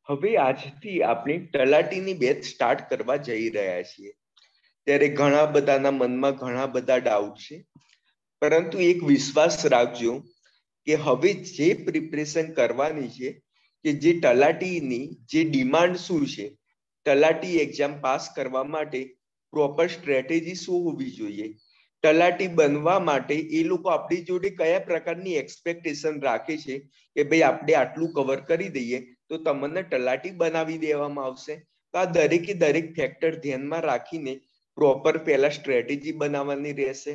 હવે આજથી આપણે તલાટીની બેચ સ્ટાર્ટ કરવા જઈ રહ્યા છીએ ત્યારે ઘણા બધાના મનમાં ઘણા બધા ડાઉટ છે, પરંતુ એક વિશ્વાસ રાખજો કે હવે જે પ્રિપરેશન કરવાની છે કે જે તલાટીની જે ડિમાન્ડ શું છે, તલાટી એક્ઝામ પાસ કરવા માટે પ્રોપર સ્ટ્રેટેજી શું હોવી જોઈએ, તલાટી બનવા માટે એ લોકો આપણી જોડે કયા પ્રકારની એક્સપેક્ટેશન રાખે છે કે ભાઈ આપણે આટલું કવર કરી દઈએ તો તમને તલાટી બનાવી દેવામાં આવશે. તો આ દરેકે દરેક ફેક્ટર ધ્યાનમાં રાખીને પ્રોપર પહેલા સ્ટ્રેટેજી બનાવવાની રહેશે.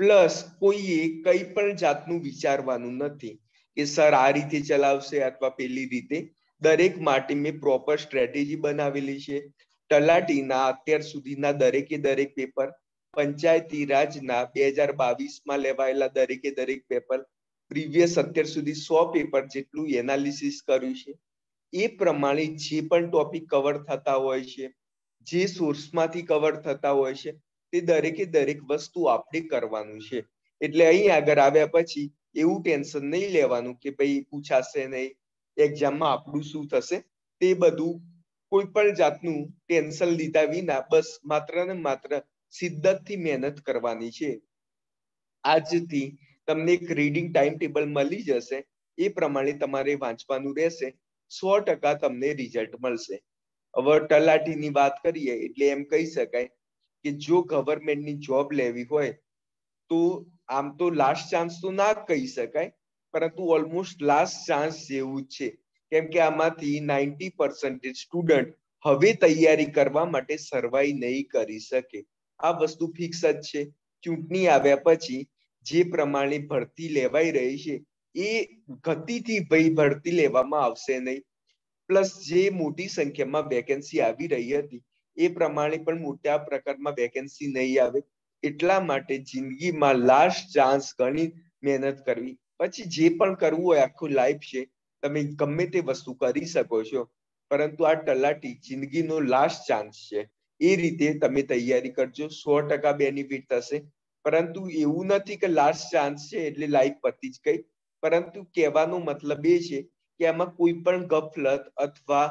પ્લસ કોઈએ કઈ પણ જાતનું વિચારવાનું નથી કે સર આ રીતે ચલાવશે અથવા પેલી રીતે. દરેક માટે મેં પ્રોપર સ્ટ્રેટેજી બનાવેલી છે. તલાટીના અત્યાર સુધીના દરેકે દરેક પેપર, પંચાયતી રાજના 2022માં લેવાયેલા દરેકે દરેક પેપર, પ્રીવિયસ અત્યાર સુધી 100 પેપર જેટલું એનાલિસિસ કર્યું છે. એ પ્રમાણે જે પણ ટોપિક કવર થતા હોય છે, જે સોર્સમાંથી કવર થતા હોય છે, તે દરેકે દરેક વસ્તુ આપણે કરવાનું છે. એટલે અહીં આગળ આવ્યા પછી એવું ટેન્શન નહીં લેવાનું કે ભાઈ પૂછાશે નહીં, એક્ઝામમાં આપણું શું થશે. તે બધું કોઈ પણ જાતનું ટેન્શન લીધા વિના બસ માત્ર ને માત્ર શિદ્દતથી મહેનત કરવાની છે. આજથી તમને એક રીડિંગ ટાઈમ ટેબલ મળી જશે, એ પ્રમાણે તમારે વાંચવાનું રહેશે. 100% તમને રિઝલ્ટ મળશે. હવે તલાટીની વાત કરીએ એટલે એમ કહી શકાય કે જો ગવર્મેન્ટની જોબ લેવી હોય તો આમ તો લાસ્ટ ચાન્સ તો ના કહી શકાય, પરંતુ ઓલમોસ્ટ લાસ્ટ ચાન્સ જેવું જ છે. કેમ કે આમાંથી 90% સ્ટુડન્ટ હવે તૈયારી કરવા માટે સર્વાઈ નહીં કરી શકે. આ વસ્તુ ફિક્સ જ છે. ચૂંટણી આવ્યા પછી જે પ્રમાણે ભરતી લેવાઈ રહી છે એ ગતિથી ભાઈ ભરતી લેવામાં આવશે નહીં. પ્લસ જે મોટી સંખ્યામાં વેકેન્સી આવી રહી હતી એ પ્રમાણે પણ મોટા પ્રકારમાં વેકેન્સી નહીં આવે. એટલા માટે જિંદગીમાં લાસ્ટ ચાન્સ ગણી મહેનત કરવી, પછી જે પણ કરવું હોય આખું લાઈફ છે, તમે ગમે તે વસ્તુ કરી શકો છો, પરંતુ આ તલાટી જિંદગીનો લાસ્ટ ચાન્સ છે. એ રીતે તમે તૈયારી કરજો, 100% બેનિફિટ થશે. પરંતુ એવું નથી કે લાસ્ટ ચાન્સ છે એટલે લાઈફ પતી જ ગઈ, પરંતુ કહેવાનો મતલબ એ છે કે આમાં કોઈ પણ ગફલત અથવા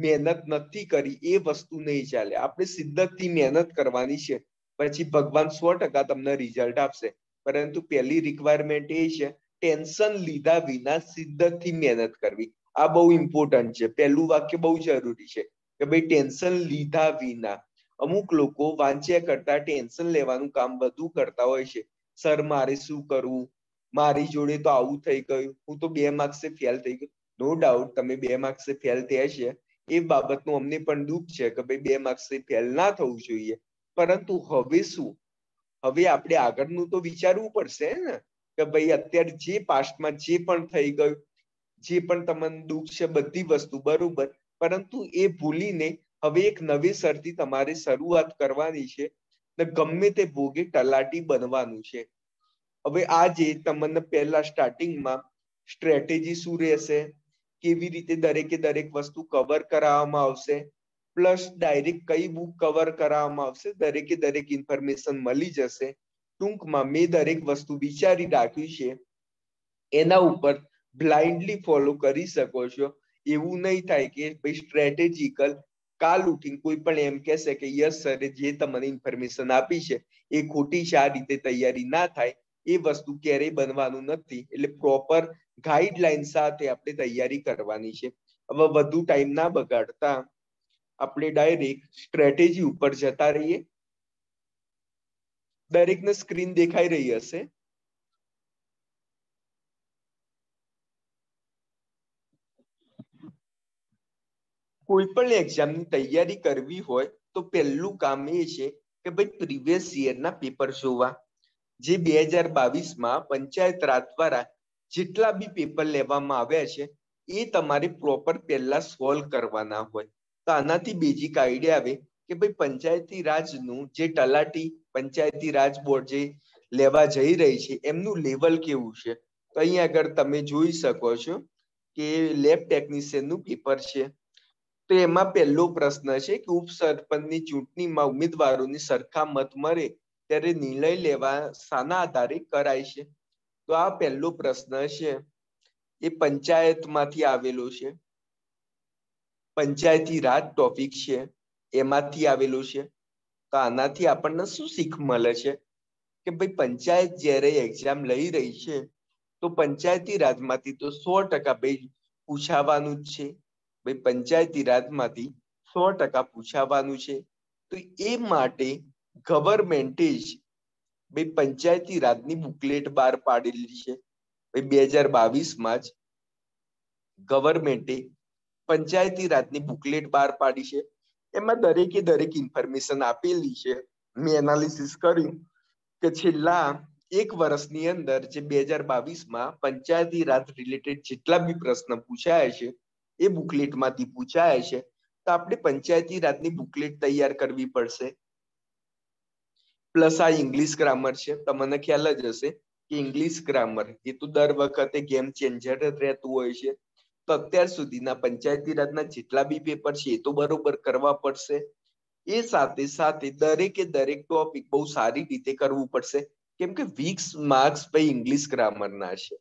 મહેનત નથી કરી એ વસ્તુ નહીં ચાલે. આપણે શિદ્દતથી મહેનત કરવાની છે, પછી ભગવાન 100% તમને રિઝલ્ટ આપશે. પરંતુ પહેલી રિક્વાયરમેન્ટ એ છે ટેન્શન લીધા વિના શિદ્દતથી મહેનત કરવી. આ બહુ ઇમ્પોર્ટન્ટ છે. પહેલું વાક્ય બહુ જરૂરી છે કે ભાઈ ટેન્શન લીધા વિના. અમુક લોકો વાંચ્યા કરતા ટેન્શન લેવાનું કામ વધુ કરતા હોય છે. સર મારે શું કરવું, મારી જોડે તો આવું થઈ ગયું, હું તો 2 માર્ક્સે ફેલ થઈ ગયો. નો ડાઉટ તમે 2 માર્ક્સે ફેલ થયા છે, એ બાબતનું અમને પણ દુઃખ છે કે ભાઈ 2 માર્ક્સે ફેલ ના થવું જોઈએ. પરંતુ હવે શું, હવે આપણે આગળનું તો વિચારવું પડશે ને કે ભાઈ અત્યારે જે પાસ્ટમાં જે પણ થઈ ગયું, જે પણ તમને દુઃખ છે બધી વસ્તુ બરોબર, પરંતુ એ ભૂલીને હવે એક નવેસરથી તમારે શરૂઆત કરવાની છે ને ગમે તે ભોગે તલાટી બનવાનું છે. હવે આજે તમને પહેલા સ્ટાર્ટિંગમાં સ્ટ્રેટેજી શું રહેશે, કેવી રીતે દરેકે દરેક વસ્તુ કવર કરાવવામાં આવશે, પ્લસ ડાયરેક્ટ કઈ બુક કવર કરાવવામાં આવશે, દરેકે દરેક ઇન્ફોર્મેશન મળી જશે. ટૂંકમાં મેં દરેક વસ્તુ વિચારી રાખ્યું છે, એના ઉપર બ્લાઇન્ડલી ફોલો કરી શકો છો. એવું નહીં થાય કે ભાઈ સ્ટ્રેટેજિકલ કાલ ઉઠીને કોઈ પણ એમ કહેશે કે યસ સર જે તમને ઇન્ફોર્મેશન આપી છે એ ખોટી છે, આ રીતે તૈયારી ના થાય. એ વસ્તુ ક્યારેય બનવાનું નથી. એટલે પ્રોપર ગાઈડલાઈન સાથે આપણે તૈયારી કરવાની છે. હવે વધુ ટાઈમ ના બગાડતા આપણે ડાયરેક્ટ સ્ટ્રેટેજી ઉપર જતા રહીએ. દરેકને સ્ક્રીન દેખાઈ રહી હશે. કોઈ પણ એક્ઝામની તૈયારી કરવી હોય તો પહેલું કામ એ છે કે ભાઈ પ્રીવિયસ યરના પેપર જોવા. જે 2022માં પંચાયત રાજ દ્વારા જેટલા બી પેપર લેવામાં આવ્યા છે એ તમારે પ્રોપર પહેલા સોલ્વ કરવાના હોય. તો આનાથી બેઝિક આઈડિયા આવે કે ભાઈ પંચાયતી રાજનું જે તલાટી પંચાયતી રાજ બોર્ડ જે લેવા જઈ રહી છે એમનું લેવલ કેવું છે. તો અહીં આગળ તમે જોઈ શકો છો કે લેબ ટેકનિશિયનનું પેપર છે. તો એમાં પહેલો પ્રશ્ન છે કે ઉપસરપંચની ચૂંટણીમાં ઉમેદવારોની સરખા મત મળે ત્યારે નિર્ણય લેવા શાના આધારે કરાય છે. તો આ પહેલો પ્રશ્ન છે, એ પંચાયતમાંથી આવેલો છે. પંચાયતી રાજ ટોપિક છે એમાંથી આવેલું છે. તો આનાથી આપણને શું શીખ મળે છે કે ભાઈ પંચાયત જ્યારે એક્ઝામ લઈ રહી છે તો પંચાયતી રાજમાંથી તો 100% ભાઈ પૂછાવાનું જ છે. ભાઈ પંચાયતી રાજમાંથી 100% પૂછાવાનું છે. તો એ માટે ગવર્મેન્ટે જ ભાઈ પંચાયતી રાજની બુકલેટ બહાર પાડેલી છે. ભાઈ 2022માં જ ગવર્મેન્ટે પંચાયતી રાજની બુકલેટ બહાર પાડી છે. એમાં દરેકે દરેક ઇન્ફોર્મેશન આપેલી છે. મેં એનાલિસિસ કર્યું કે છેલ્લા 1 વર્ષની અંદર જે 2022માં પંચાયતી રાજ રિલેટેડ જેટલા બી પ્રશ્ન પૂછાયા છે એ બુકલેટમાંથી પૂછાયા છે. તો આપણે પંચાયતી રાજની બુકલેટ તૈયાર કરવી પડશે. પ્લસ આ ઇંગ્લિશ ગ્રામર છે. તમને ખ્યાલ જ હશે કે ઇંગ્લિશ ગ્રામર એ તો દર વખતે ગેમ ચેન્જર જ રહેતું હોય છે. તો અત્યાર સુધીના પંચાયતી રાજના જેટલા બી પેપર છે એ તો બરોબર કરવા પડશે. એ સાથે સાથે દરેકે દરેક ટોપિક બહુ સારી રીતે કરવું પડશે. કેમ કે 20 માર્ક્સ ભાઈ ઇંગ્લિશ ગ્રામરના છે.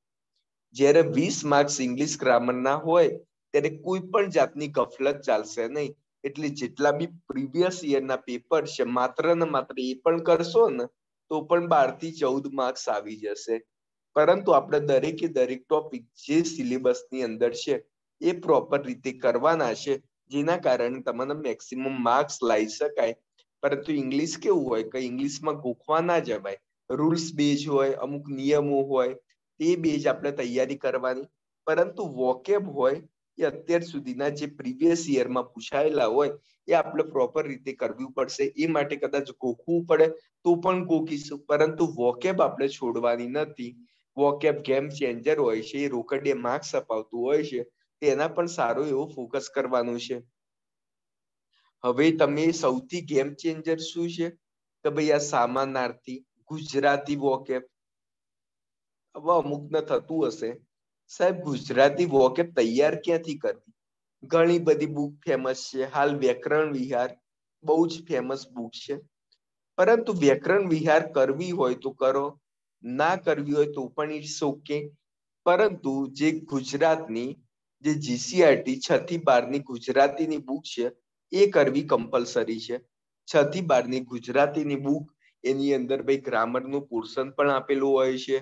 જ્યારે 20 માર્ક્સ ઇંગ્લિશ ગ્રામરના હોય ત્યારે કોઈ પણ જાતની ગફલત ચાલશે નહીં. એટલે જેટલા બી પ્રીવિયસ યરના પેપર છે માત્ર ને માત્ર એ પણ કરશો ને તો પણ 12 થી 14 માર્ક્સ આવી જશે. પરંતુ આપણે દરેકે દરેક ટોપિક જે સિલેબસની અંદર છે એ પ્રોપર રીતે કરવાના છે, જેના કારણે તમને મેક્સિમમ માર્ક્સ લાવી શકાય. પરંતુ ઇંગ્લિશ કેવું હોય કે ઇંગ્લિશમાં ગોખવા ના જવાય. રૂલ્સ બેઝ હોય, અમુક નિયમો હોય, તે બેઝ આપણે તૈયારી કરવાની. પરંતુ વોકેબ હોય એ અત્યાર સુધીના જે પ્રીવિયસ યરમાં પૂછાયેલા હોય એ આપણે પ્રોપર રીતે કરવું પડશે. એ માટે કદાચ ગોખવું પડે તો પણ ગોખીશું, પરંતુ વોકેબ આપણે છોડવાની નથી. વોકેબ ગેમ ચેન્જર હોય છે, એ રોકડીએ માર્ક્સ અપાવતું હોય છે. તેના પણ સારો એવો ફોકસ કરવાનું છે. હવે તમે સૌથી ગેમ ચેન્જર શું છે કે ભાઈ આ સમાનાર્થી ગુજરાતી વોકેબ. હવે અમુકને થતું હશે સાહેબ ગુજરાતી વોકેબ તૈયાર ક્યાંથી કરવી? ઘણી બધી બુક ફેમસ છે. હાલ વ્યાકરણ વિહાર બહુ જ ફેમસ બુક છે. પરંતુ વ્યાકરણ વિહાર કરવી હોય તો કરો, ના કરવી હોય તો પણ ઇટ્સ ઓકે. પરંતુ જે ગુજરાતની જે જીસીઆરટી 6 થી 12ની ગુજરાતીની બુક છે એ કરવી કમ્પલસરી છે. 6 થી 12ની ગુજરાતીની બુક એની અંદર ભાઈ ગ્રામરનું પોર્શન પણ આપેલું હોય છે.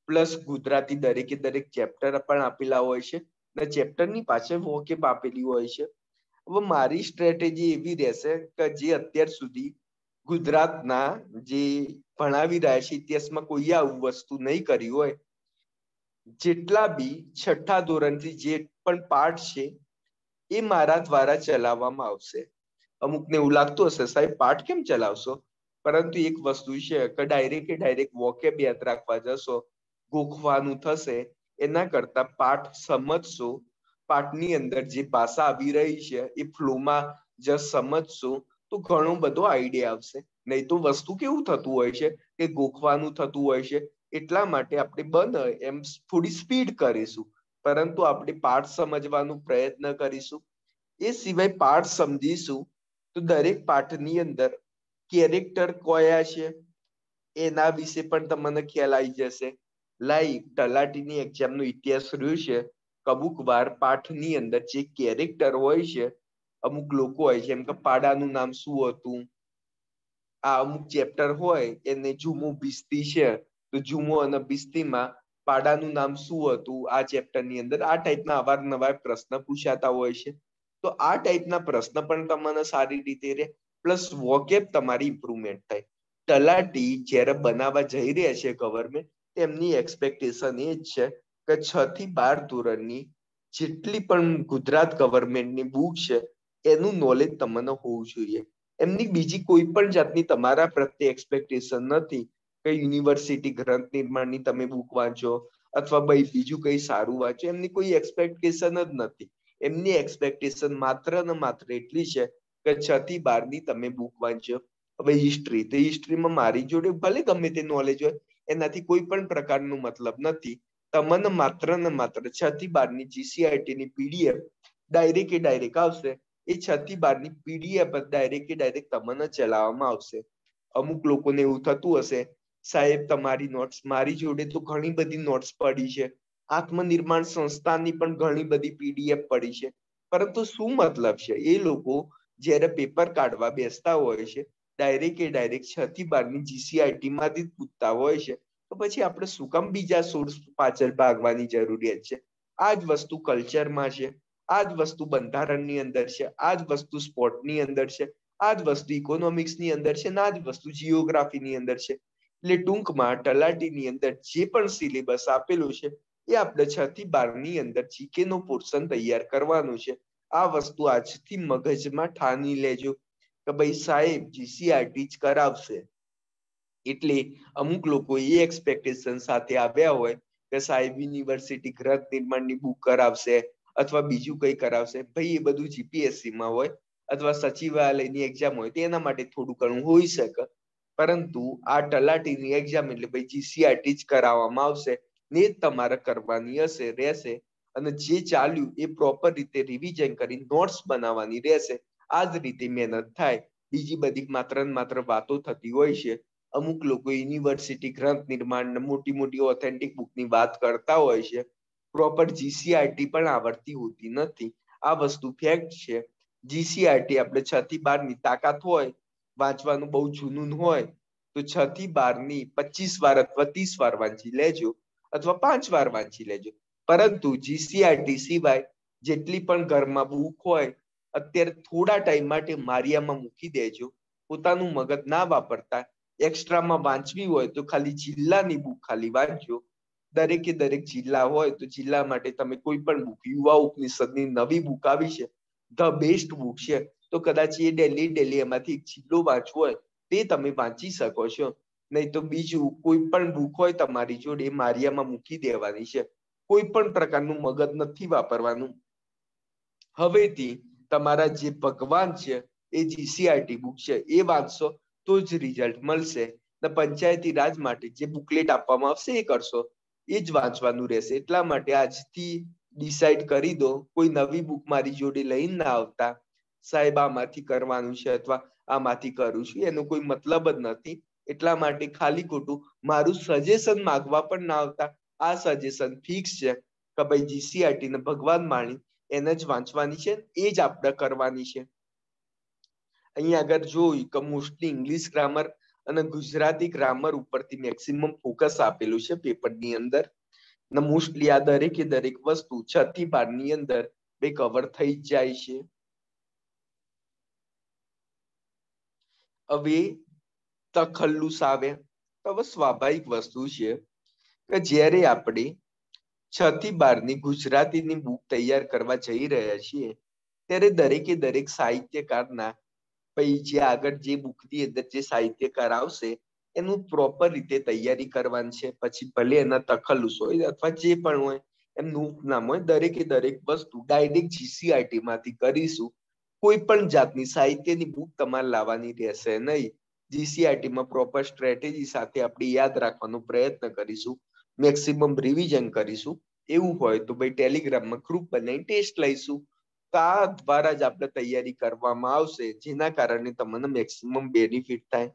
પ્લસ ગુજરાતી દરેકે દરેક ચેપ્ટર પણ આપેલા હોય છે. અને ચેપ્ટરની પાછળ વોકેબ આપેલી હોય છે. હવે મારી સ્ટ્રેટેજી એવી રહેશે કે જે અત્યાર સુધી ગુજરાતના જે ભણાવી રહ્યા છે ઇતિહાસમાં કોઈએ આવું વસ્તુ નહીં કરી હોય, જેટલા બી 6થા ધોરણથી જે પણ પાઠ છે એ મારા દ્વારા ચલાવવામાં આવશે. અમુકને એવું લાગતું હશે સાહેબ પાઠ કેમ ચલાવશો? પરંતુ એક વસ્તુ છે કે ડાયરેક્ટ વોકેબ યાદ રાખવા જશો, ગોખવાનું થશે. એના કરતા પાઠ સમજશો, પાઠની અંદર જે ભાષા આવી રહી છે એ ફ્લોમાં જસ્ટ સમજશો તો ઘણો બધો આઈડિયા આવશે. નહીં તો વસ્તુ કેવું થતું હોય છે કે ગોખવાનું થતું હોય છે. એટલા માટે આપણે બને એમ થોડી સ્પીડ કરીશું, પરંતુ આપણે પાઠ સમજવાનો પ્રયત્ન કરીશું. એ સિવાય પાઠ સમજીશું તો દરેક પાઠની અંદર કેરેક્ટર કયા છે એના વિશે પણ તમને ખ્યાલ આવી જશે. લાઈક તલાટીની એક્ઝામનો ઇતિહાસ રહ્યો છે, અમુક વાર પાઠની અંદર જે કેરેક્ટર હોય છે, અમુક લોકો હોય છે, જેમ કે પાડાનું નામ શું હતું, આ અમુક ચેપ્ટર હોય એને જુમો બિસ્તી છે તો જુમો અને બિસ્તીમાં પાડાનું નામ શું હતું આ ચેપ્ટરની અંદર. આ ટાઈપના અવારનવાર પ્રશ્ન પૂછાતા હોય છે. તો આ ટાઈપના પ્રશ્ન પણ તમને સારી રીતે રહે. પ્લસ વોકેબ તમારી ઇમ્પ્રુવમેન્ટ થાય. તલાટી જ્યારે બનાવવા જઈ રહ્યા છે ગવર્મેન્ટ, તેમની એક્સપેક્ટેશન એ જ છે કે 6 થી 12 ધોરણની જેટલી પણ ગુજરાત ગવર્મેન્ટની બુક છે એનું નોલેજ તમને હોવું જોઈએ. એમની બીજી કોઈ પણ જાતની તમારા પ્રત્યે એક્સપેક્ટેશન નથી કે યુનિવર્સિટી ગ્રંથ નિર્માણની તમે બુક વાંચો અથવા ભાઈ બીજું કઈ સારું વાંચો. એમની કોઈ એક્સપેક્ટેશન જ નથી. એમની એક્સપેક્ટેશન માત્ર ને માત્ર એટલી છે કે 6 થી 12ની તમે બુક વાંચો. હવે હિસ્ટ્રી, તો હિસ્ટ્રીમાં મારી જોડે ભલે ગમે તે નોલેજ હોય, એનાથી કોઈ પણ પ્રકારનો મતલબ નથી. તમને માત્ર ને માત્ર 6 થી 12ની જીસીઆરટીની પીડીએફ ડાયરેક્ટ આવશે. એ 6 થી 12ની પીડીએફ ડાયરેક્ટ તમને ચલાવવામાં આવશે. અમુક લોકોને એવું થતું હશે સાહેબ તમારી નોટ્સ, મારી જોડે તો ઘણી બધી નોટ્સ પડી છે, આત્મનિર્માણ સંસ્થાની પણ ઘણી બધી પીડીએફ પડી છે. પરંતુ શું મતલબ છે? એ લોકો જ્યારે પેપર કાઢવા બેસતા હોય છે ડાયરેક્ટ 6 થી 12 ની GCRT માંથી જ પૂછતા હોય છે, તો પછી આપણે શું કામ બીજા સોર્સ પાછળ ભાગવાની જરૂરિયાત છે? આ જ વસ્તુ કલ્ચરમાં છે, આ જ વસ્તુ બંધારણની અંદર છે, આ જ વસ્તુ સ્પોર્ટની અંદર છે, આ જ વસ્તુ ઇકોનોમિક્સની અંદર છે, આ જ વસ્તુ જીઓગ્રાફીની અંદર છે. એટલે ટૂંકમાં તલાટીની અંદર જે પણ સિલેબસ આપેલું છે એ આપણે 6 થી 12 ની અંદર જીકે નો પોર્શન તૈયાર કરવાનું છે. આ વસ્તુ આજથી મગજમાં ઠાની લેજો કે ભાઈ સાહેબ GCRT જ કરાવશે. એટલે અમુક લોકો એ એક્સપેક્ટેશન સાથે આવ્યા હોય કે સાહેબ યુનિવર્સિટી ગ્રંથ નિર્માણની બુક કરાવશે અથવા બીજું કઈ કરાવશે. ભાઈ એ બધું GPSC માં હોય અથવા સચિવાલયની એક્ઝામ હોય તેના માટે થોડું ઘણું હોઈ શકે, પરંતુ આ તલાટીની એક્ઝામ એટલે ભાઈ GCRT જ કરાવવામાં આવશે ને જ તમારે કરવાની હશે રહેશે. અને જે ચાલ્યું એ પ્રોપર રીતે રિવિઝન કરી નોટ્સ બનાવવાની રહેશે. આ જ રીતે મહેનત થાય. બીજી બધી માત્ર ને માત્ર વાતો થતી હોય છે. અમુક લોકો યુનિવર્સિટી ગ્રંથ નિર્માણ મોટી મોટી ઓથેન્ટિક બુકની વાત કરતા હોય છે, પ્રોપર GCRT પણ આવડતી હોતી નથી. આ વસ્તુ ફેક્ટ છે. GCRT આપણે 6 થી 12 ની તાકાત હોય, વાંચવાનું બહુ જૂનું હોય તો 6 થી 12 ની 25 વાર અથવા 30 વાર વાંચી લેજો અથવા 5 વાર વાંચી લેજો. પરંતુ GCRT સિવાય જેટલી પણ ઘરમાં બુક હોય અત્યારે થોડા ટાઈમ માટે મારિયામાં મૂકી દેજો. પોતાનું મગજ ના વાપરતા એક્સ્ટ્રામાં વાંચવી હોય તો ખાલી જિલ્લાની બુક ખાલી વાંચજો. દરેકે દરેક જિલ્લા હોય તો જિલ્લા માટે તમે કોઈ પણ બુક, યુવા ઉપનિષદની નવી બુક આવી છે, ધ બેસ્ટ બુક છે, તો કદાચ એ ડેલી એમાંથી એક જિલ્લો વાંચવો હોય તે તમે વાંચી શકો છો. નહીં તો બીજું કોઈ પણ બુક હોય તમારી જોડે મારિયામાં મૂકી દેવાની છે. કોઈ પણ પ્રકારનું મગજ નથી વાપરવાનું. હવેથી તમારા જે ભગવાન છે એ GCRT બુક છે એ વાંચશો તો જ રિઝલ્ટ મળશે. ને પંચાયતી રાજ માટે જે બુકલેટ આપવામાં આવશે એ કરશો, એ જ વાંચવાનું રહેશે. એટલા માટે આજથી ડિસાઈડ કરી દો, કોઈ નવી બુક મારી જોડે લઈને ના આવતા સાહેબ આમાંથી કરવાનું છે અથવા આમાંથી કરું છું, એનો કોઈ મતલબ જ નથી. એટલા માટે ખાલી ખોટું મારું સજેશન માંગવા પણ ના આવતા. આ સજેશન ફિક્સ છે કે ભાઈ GCRT ને ભગવાન માણી એને જ વાંચવાની છે, એ જ આપણે કરવાની છે. અહીંયા આગળ જોઈ કે મોસ્ટલી ઇંગ્લિશ ગ્રામર અને ગુજરાતી ગ્રામર ઉપરથી મેક્સિમમ ફોકસ આપેલું છે પેપરની અંદર. ને મોસ્ટલી આ દરેકે દરેક વસ્તુ 6 થી 12 ની અંદર બે કવર થઈ જ જાય છે. હવે તખલ્લુસ આવે તો હવે સ્વાભાવિક વસ્તુ છે કે જ્યારે આપણે 6 થી 12 ની ગુજરાતીની બુક તૈયાર કરવા જઈ રહ્યા છીએ ત્યારે દરેકે દરેક સાહિત્યકારના પછી જે આગળ જે બુકની અંદર જે સાહિત્યકાર આવશે એનું પ્રોપર રીતે તૈયારી કરવાની છે. પછી ભલે એના તખલ્લુસ હોય અથવા જે પણ હોય એમનું ઉપનામ હોય, દરેકે દરેક વસ્તુ ડાયરેક્ટ GCRT માંથી કરીશું. કોઈ પણ જાતની સાહિત્યની બુક તમારે લાવવાની રહેશે નહીં. GCRT માં પ્રોપર સ્ટ્રેટેજી સાથે આપણે યાદ રાખવાનો પ્રયત્ન કરીશું, મેક્સિમમ રિવિઝન કરીશું. એવું હોય તો ભાઈ ટેલિગ્રામમાં ગ્રુપ બનાવીને ટેસ્ટ લઈશું. તો આ દ્વારા જ આપણે તૈયારી કરવામાં આવશે, જેના કારણે તમને મેક્સિમમ બેનિફિટ થાય.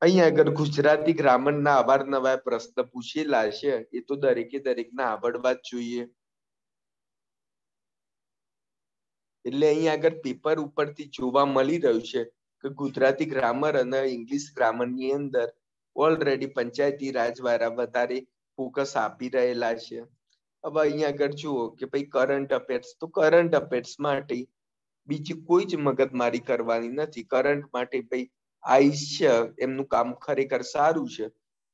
અહીંયા આગળ ગુજરાતી ગ્રામરના અવારનવાર પ્રશ્ન પૂછેલા છે, એ તો દરેકે દરેકના આવડવા જ જોઈએ. એટલે અહીંયા આગળ પેપર ઉપરથી જોવા મળી રહ્યું છે કે ગુજરાતી ગ્રામર અને ઇંગ્લિશ ગ્રામરની અંદર ઓલરેડી પંચાયતી રાજ વાળા વધારે ફોકસ આપી રહેલા છે. હવે અહીંયા આગળ જુઓ કે ભાઈ કરંટ અફેર્સ, તો કરંટ અફેર્સ માટે બીજી કોઈ જ મગજમારી કરવાની નથી. કરંટ માટે ભાઈ આઈસ છે, એમનું કામ ખરેખર સારું છે,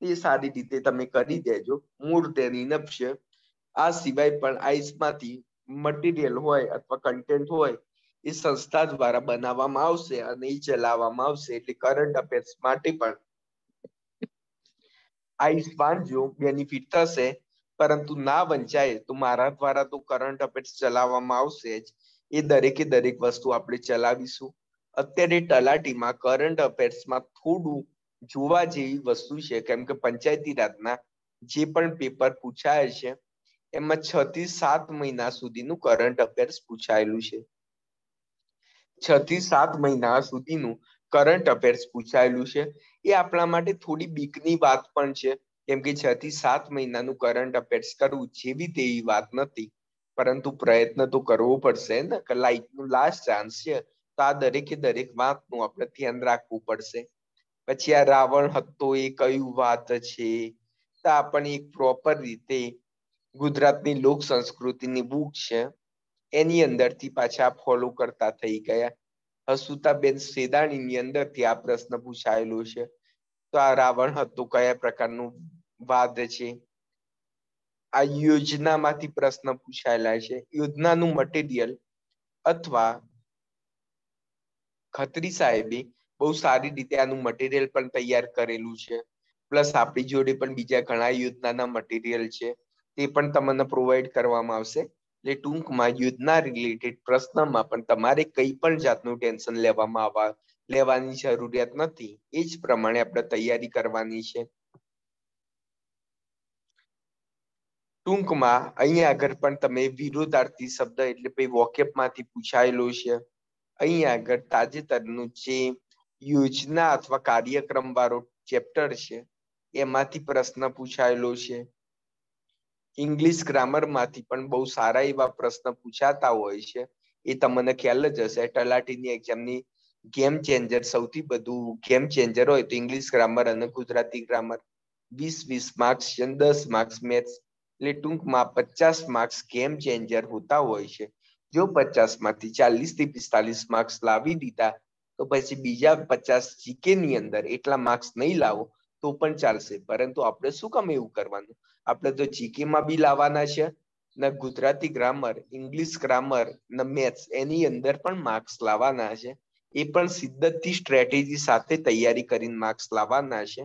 એ સારી રીતે તમે કરી દેજો, મોર ધેન ઇનફ છે. આ સિવાય પણ આઈસમાંથી મટીરિયલ હોય અથવા કન્ટેન્ટ હોય એ સંસ્થા દ્વારા બનાવવામાં આવશે અને એ ચલાવવામાં આવશે. એટલે કરંટ અફેર્સ માટે પણ આઈસ વાંચજો, બેનિફિટ થશે. પરંતુ ના વંચાય તો મારા દ્વારા તો કરંટ અફેર્સ ચલાવવામાં આવશે જ. એ દરેકે દરેક વસ્તુ આપણે ચલાવીશું. અત્યારે તલાટીમાં કરંટ અફેર્સમાં થોડું જોવા જેવી વસ્તુ છે, કેમ કે પંચાયતી રાજના જે પણ પેપર પૂછાય છે એમાં 6 થી 7 મહિના સુધીનું કરંટ અફેર્સ પૂછાયેલું છે. 6 થી 7 મહિના સુધીનું કરંટ અફેર્સ પૂછાયેલું છે. એ આપણા માટે થોડી બીકની વાત પણ છે, કેમ કે 6 થી 7 મહિનાનું કરંટ અફેર્સ કરવું જેવી તેવી વાત નથી. પરંતુ પ્રયત્ન તો કરવો પડશે ને, કે લાઈફ નું લાસ્ટ ચાન્સ છે, તો આ દરેકે દરેક વાતનું આપણે ધ્યાન રાખવું પડશે. પછી આ રાવણ હતો એ કયું વાત છે, તો આપણને એક પ્રોપર રીતે ગુજરાતની લોક સંસ્કૃતિની બુક છે, એની અંદરથી પાછા ફોલો કરતા થઈ ગયા. હસુતાબેન સેદાણીની અંદરથી આ પ્રશ્ન પૂછાયેલો છે. તો આ રાવણ હતું કયા પ્રકારનું વાદ છે. આ યોજનામાંથી પ્રશ્ન પૂછાયેલા છે. યોજનાનું મટીરિયલ અથવા ખત્રી સાહેબે બહુ સારી રીતે આનું મટીરિયલ પણ તૈયાર કરેલું છે. પ્લસ આપણી જોડે પણ બીજા ઘણા યોજનાના મટીરિયલ છે, તે પણ તમને પ્રોવાઈડ કરવામાં આવશે. એટલે ટૂંકમાં યોજના રિલેટેડ પ્રશ્નમાં પણ તમારે કઈ પણ જાતનું ટેન્શન લેવાની જરૂરિયાત નથી. એ જ પ્રમાણે આપણે તૈયારી કરવાની છે. ટૂંકમાં અહીંયા આગળ પણ તમે વિરોધાર્થી શબ્દ એટલે વોકેબમાંથી પૂછાયેલો છે. અહીંયા આગળ તાજેતરનું જે યોજના અથવા કાર્યક્રમ વાળો ચેપ્ટર છે, એમાંથી પ્રશ્ન પૂછાયેલો છે. ઇંગ્લિશ ગ્રામરમાંથી પણ બહુ સારા એવા પ્રશ્ન પૂછાતા હોય છે. એ તમને ખ્યાલ જ હશે. તલાટીની એક્ઝામની ગેમ ચેન્જર, સૌથી બધું ગેમ ચેન્જર હોય તો ઇંગ્લિશ ગ્રામર અને ગુજરાતી ગ્રામર. 20-20 માર્ક્સ છે, 10 માર્ક્સ મેથ્સ. એટલે ટૂંકમાં 50 માર્ક્સ ગેમ ચેન્જર હોતા હોય છે. જો 50 માંથી 40 થી 45 માર્ક્સ લાવી દીધા તો પછી બીજા 50 જીકે ની અંદર એટલા માર્ક્સ નહીં લાવો તો પણ ચાલશે. પરંતુ આપણે શું કામ એવું કરવાનું? આપણે તો જીકે માં બી લાવવાના છે, ને ગુજરાતી ગ્રામર, ઇંગ્લિશ ગ્રામર ને મેથ્સ એની અંદર પણ માર્ક્સ લાવવાના છે. એ પણ શિદ્દતથી સ્ટ્રેટેજી સાથે તૈયારી કરીને માર્ક્સ લાવવાના છે.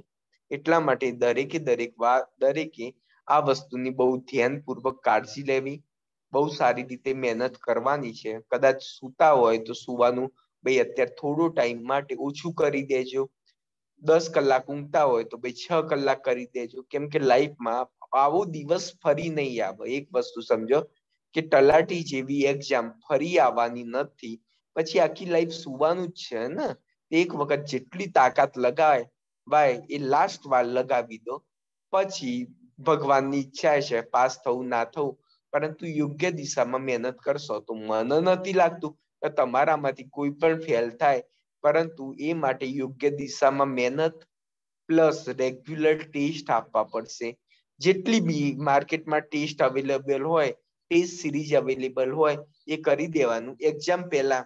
એટલા માટે દરેકે આ વસ્તુની બહુ ધ્યાનપૂર્વક કાળજી લેવી, બહુ સારી રીતે મહેનત કરવાની છે. કદાચ સૂતા હોય તો સુવાનું ભાઈ અત્યારે થોડો ટાઈમ માટે ઓછું કરી દેજો. 10 કલાક ઊંઘતા હોય તો ભાઈ 6 કલાક કરી દેજો. કેમ કે લાઈફમાં આવો દિવસ ફરી નહીં આવે. એક વસ્તુ સમજો કે તલાટી જેવી એક્ઝામ ફરી આવવાની નથી. પછી આખી લાઈફ સુવાનું જ છે ને. એક વખત જેટલી તાકાત લગાય ભાઈ એ લાસ્ટ વાર લગાવી દો. પછી ભગવાનની ઈચ્છા છે પાસ થવું ના થવું, પરંતુ યોગ્ય દિશામાં મહેનત કરશો તો મને નથી લાગતું કે તમારામાંથી કોઈ પણ ફેલ થાય. પરંતુ એ માટે યોગ્ય દિશામાં મહેનત પ્લસ રેગ્યુલર ટેસ્ટ આપવા પડશે. જેટલી બી માર્કેટમાં ટેસ્ટ અવેલેબલ હોય, ટેસ્ટ સિરીઝ અવેલેબલ હોય, એ કરી દેવાનું. એક્ઝામ પહેલા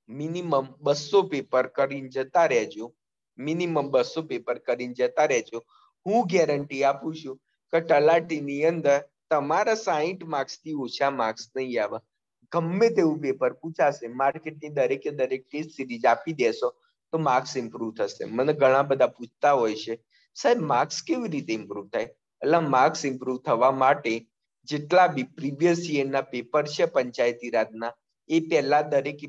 મિનિમમ 200 પેપર કરીને જતા રહેજો. હું ગેરંટી આપું છું કે તલાટીની અંદર તમારા 60 માર્ક્સ થી ઓછા માર્ક્સ નહીં આવે. ગમે તેવું પેપર પૂછાશે, માર્કેટની દરેકે દરેક ટેસ્ટ સિરીઝ આપી દેશો તો માર્ક્સ ઇમ્પ્રુવ થશે. મને ઘણા બધા પૂછતા હોય છે, સાહેબ માર્ક્સ કેવી રીતે ઇમ્પ્રુવ થાય? એટલે માર્ક્સ ઇમ્પ્રુવ થવા માટે જેટલા બી પ્રીવિયસ યરના પેપર છે પંચાયતી રાજના, એ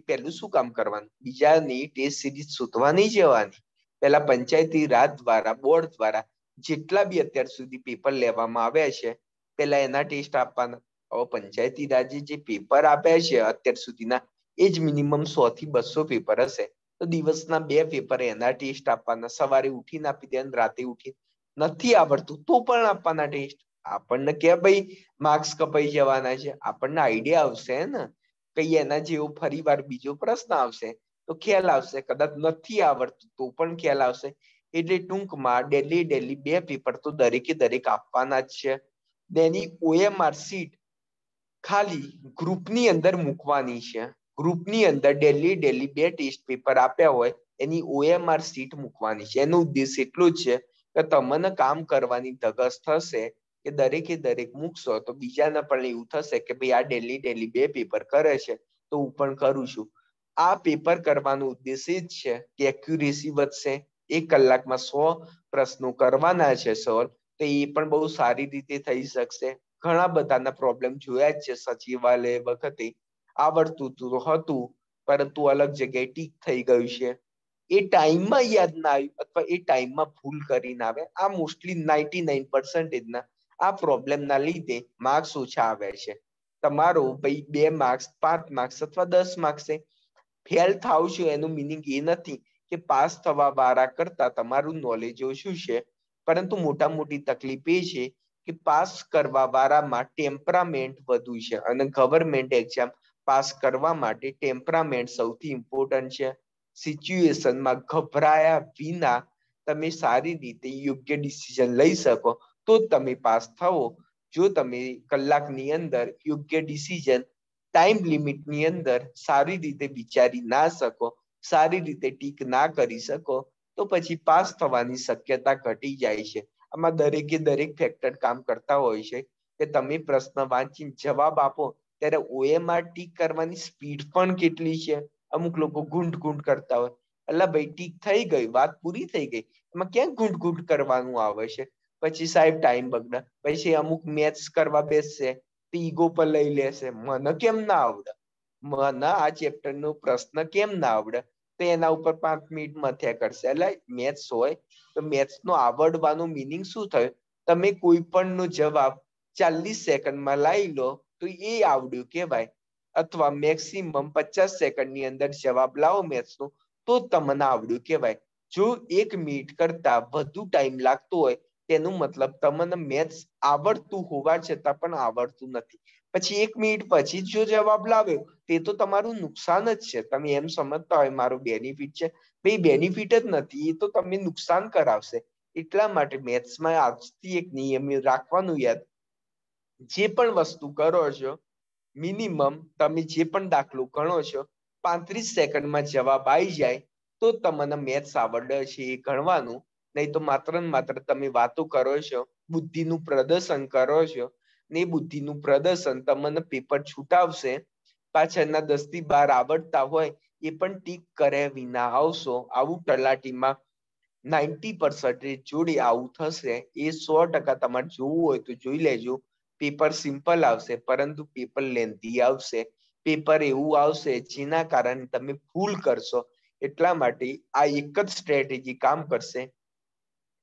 પહેલું શું કામ કરવાનું? બીજાની ટેસ્ટ સિરીઝ શોધવા નહીં જવાની. પહેલા પંચાયતી રાજ દ્વારા, બોર્ડ દ્વારા જેટલા બી અત્યાર સુધી પેપર લેવામાં આવ્યા છે, પહેલા એના ટેસ્ટ આપવાના. હવે પંચાયતી રાજે જે પેપર આપ્યા છે અત્યાર સુધીના, એ જ મિનિમમ 100 થી 200 પેપર હશે. તો દિવસના 2 પેપર એના ટેસ્ટ આપવાના. સવારે ઉઠીને આપી દેવાના, રાતે ઉઠી. નથી આવડતું તો પણ આપવાના ટેસ્ટ. આપણને કે ભાઈ માર્ક્સ કપાઈ જવાના છે, આપણને આઈડિયા આવશે ને કઈ એના જેવો ફરી વાર બીજો પ્રશ્ન આવશે તો ખ્યાલ આવશે. કદાચ નથી આવડતું તો પણ ખ્યાલ આવશે. એટલે ટૂંકમાં ડેલી 2 પેપર તો દરેકે દરેક આપવાના જ છે. તેની OMR શીટ ખાલી ગ્રુપની અંદર મૂકવાની છે. ગ્રુપની અંદર ડેલી 2 ટેસ્ટ પેપર આપ્યા હોય એની OMR શીટ મૂકવાની છે. એનો ઉદ્દેશ એટલો જ છે કે તમને કામ કરવાની ધગસ થશે કે દરેકે દરેક મૂકશો તો બીજાને પણ એવું થશે કે ભાઈ આ ડેલી 2 પેપર કરે છે તો હું પણ કરું છું. આ પેપર કરવાનો ઉદ્દેશ એ જ છે કે એક્યુરેસી વધશે. 1 કલાકમાં 100 પ્રશ્નો કરવાના છે સોલ્વ, તો એ પણ બહુ સારી રીતે થઈ શકશે. ઘણા બધાના પ્રોબ્લેમ જોયા જ છે સચિવાલય વખતે. આવડતું હતું પરંતુ અલગ જગ્યાએ ટીક થઈ ગયું છે. એ ટાઈમમાં યાદ ના આવ્યું અથવા એ ટાઈમમાં ભૂલ કરીને આવે. આ મોસ્ટલી 99% ના આ પ્રોબ્લેમના લીધે માર્ક્સ ઓછા આવે છે. તમારો ભાઈ 2 માર્ક્સ, 5 માર્ક્સ અથવા 10 માર્ક્સ ફેલ થાવ છો એનું મિનિંગ એ નથી કે પાસ થવા વાળા કરતા તમારું નોલેજ ઓછું છે. પરંતુ મોટા મોટી તકલીફ એ છે કે પાસ કરવા વાળામાં ટેમ્પરામેન્ટ વધુ છે અને ગવર્મેન્ટ એક્ઝામ પાસ કરવા માટે ટેમ્પરામેન્ટ સૌથી ઇમ્પોર્ટન્ટ છે. સિચ્યુએશનમાં ગભરાયા વિના તમે સારી રીતે યોગ્ય ડિસિઝન લઈ શકો તો તમે પાસ થાઓ. જો તમે કલાકની અંદર યોગ્ય ડિસિઝન ટાઈમ લિમિટની અંદર સારી રીતે વિચારી ના શકો, સારી રીતે ટીક ના કરી શકો, તો પછી પાસ થવાની શક્યતા ઘટી જાય છે. આમાં દરેકે દરેક ફેક્ટર કામ કરતા હોય છે કે તમે પ્રશ્ન વાંચીને જવાબ આપો ત્યારે OMR ટીક કરવાની સ્પીડ પણ કેટલી છે. અમુક લોકો ઘૂંટ ઘૂંટ કરતા હોય, એટલે ભાઈ ટીક થઈ ગઈ, વાત પૂરી થઈ ગઈ, એમાં ક્યાં ઘૂંટ ઘૂંટ કરવાનું આવે છે. પછી સાહેબ ટાઈમ બગડે. પછી અમુક મેથ્સ કરવા બેસશે તો ઈગો પર લઈ લેશે, મને કેમ ના આવડે, મને આ ચેપ્ટર નો પ્રશ્ન કેમ ના આવડે, તો એના ઉપર 5 મિનિટ મથ્યા કરશે. એટલે મેથ્સ હોય તો મેથ્સ નો આવડવાનો મિનિંગ શું થયું? તમે કોઈ પણ નો જવાબ 40 સેકન્ડમાં લાવી લો તો એ આવડ્યું કેવાય, અથવા મેક્સિમમ 50 સેકન્ડની અંદર જવાબ લાવો મેથ્સ નો તો તમને આવડ્યું કેવાય. જો 1 મિનિટ કરતા વધુ ટાઈમ લાગતો હોય તેનું મતલબ તમને મેથ્સ આવડતું હોવા છતાં પણ આવડતું નથી. પછી 1 મિનિટ પછી જો જવાબ લાવ્યો તે તો તમારું નુકસાન જ છે. તમે એમ સમજતા હોય મારું બેનિફિટ છે, ભાઈ બેનિફિટ જ નથી, એ તો તમને નુકસાન કરાવશે. એટલા માટે મેથ્સમાં આજથી એક નિયમ રાખવાનું યાદ, જે પણ વસ્તુ કરો છો મિનિમમ તમે જે પણ દાખલો ગણો છો 35 સેકન્ડમાં જવાબ આવી જાય તો તમને મેથ્સ આવડે છે એ ગણવાનું. નહીં તો માત્ર ને માત્ર તમે વાતો કરો છો, બુદ્ધિનું પ્રદર્શન કરો છો, ને એ બુદ્ધિનું પ્રદર્શન તમને પેપર છૂટાવશે. પાછળના 10 થી 12 આવડતા હોય એ પણ ટીક કર્યા વિના આવશો. આવું તલાટીમાં 90% જોડે આવું થશે. એ 100% તમારે જોવું હોય તો જોઈ લેજો. પેપર સિમ્પલ આવશે પરંતુ પેપર લેન્થી આવશે. પેપર એવું આવશે જેના કારણે તમે ભૂલ કરશો. એટલા માટે આ એક જ સ્ટ્રેટેજી કામ કરશે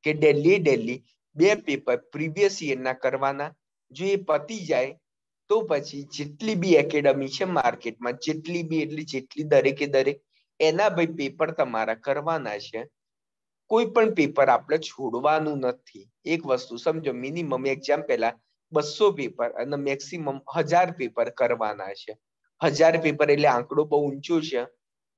કે ડેલી 2 પેપર પ્રીવિયસ યરના કરવાના. જો એ પતી જાય તો પછી જેટલી બી એકેડમી છે માર્કેટમાં, જેટલી દરેકે દરેક એના ભાઈ પેપર તમારા કરવાના છે. કોઈ પણ પેપર આપણે છોડવાનું નથી. એક વસ્તુ સમજો, મિનિમમ એક્ઝામ પહેલા 200 પેપર અને મેક્સિમમ 1000 પેપર કરવાના છે. 1000 પેપર એટલે આંકડો બહુ ઊંચો છે,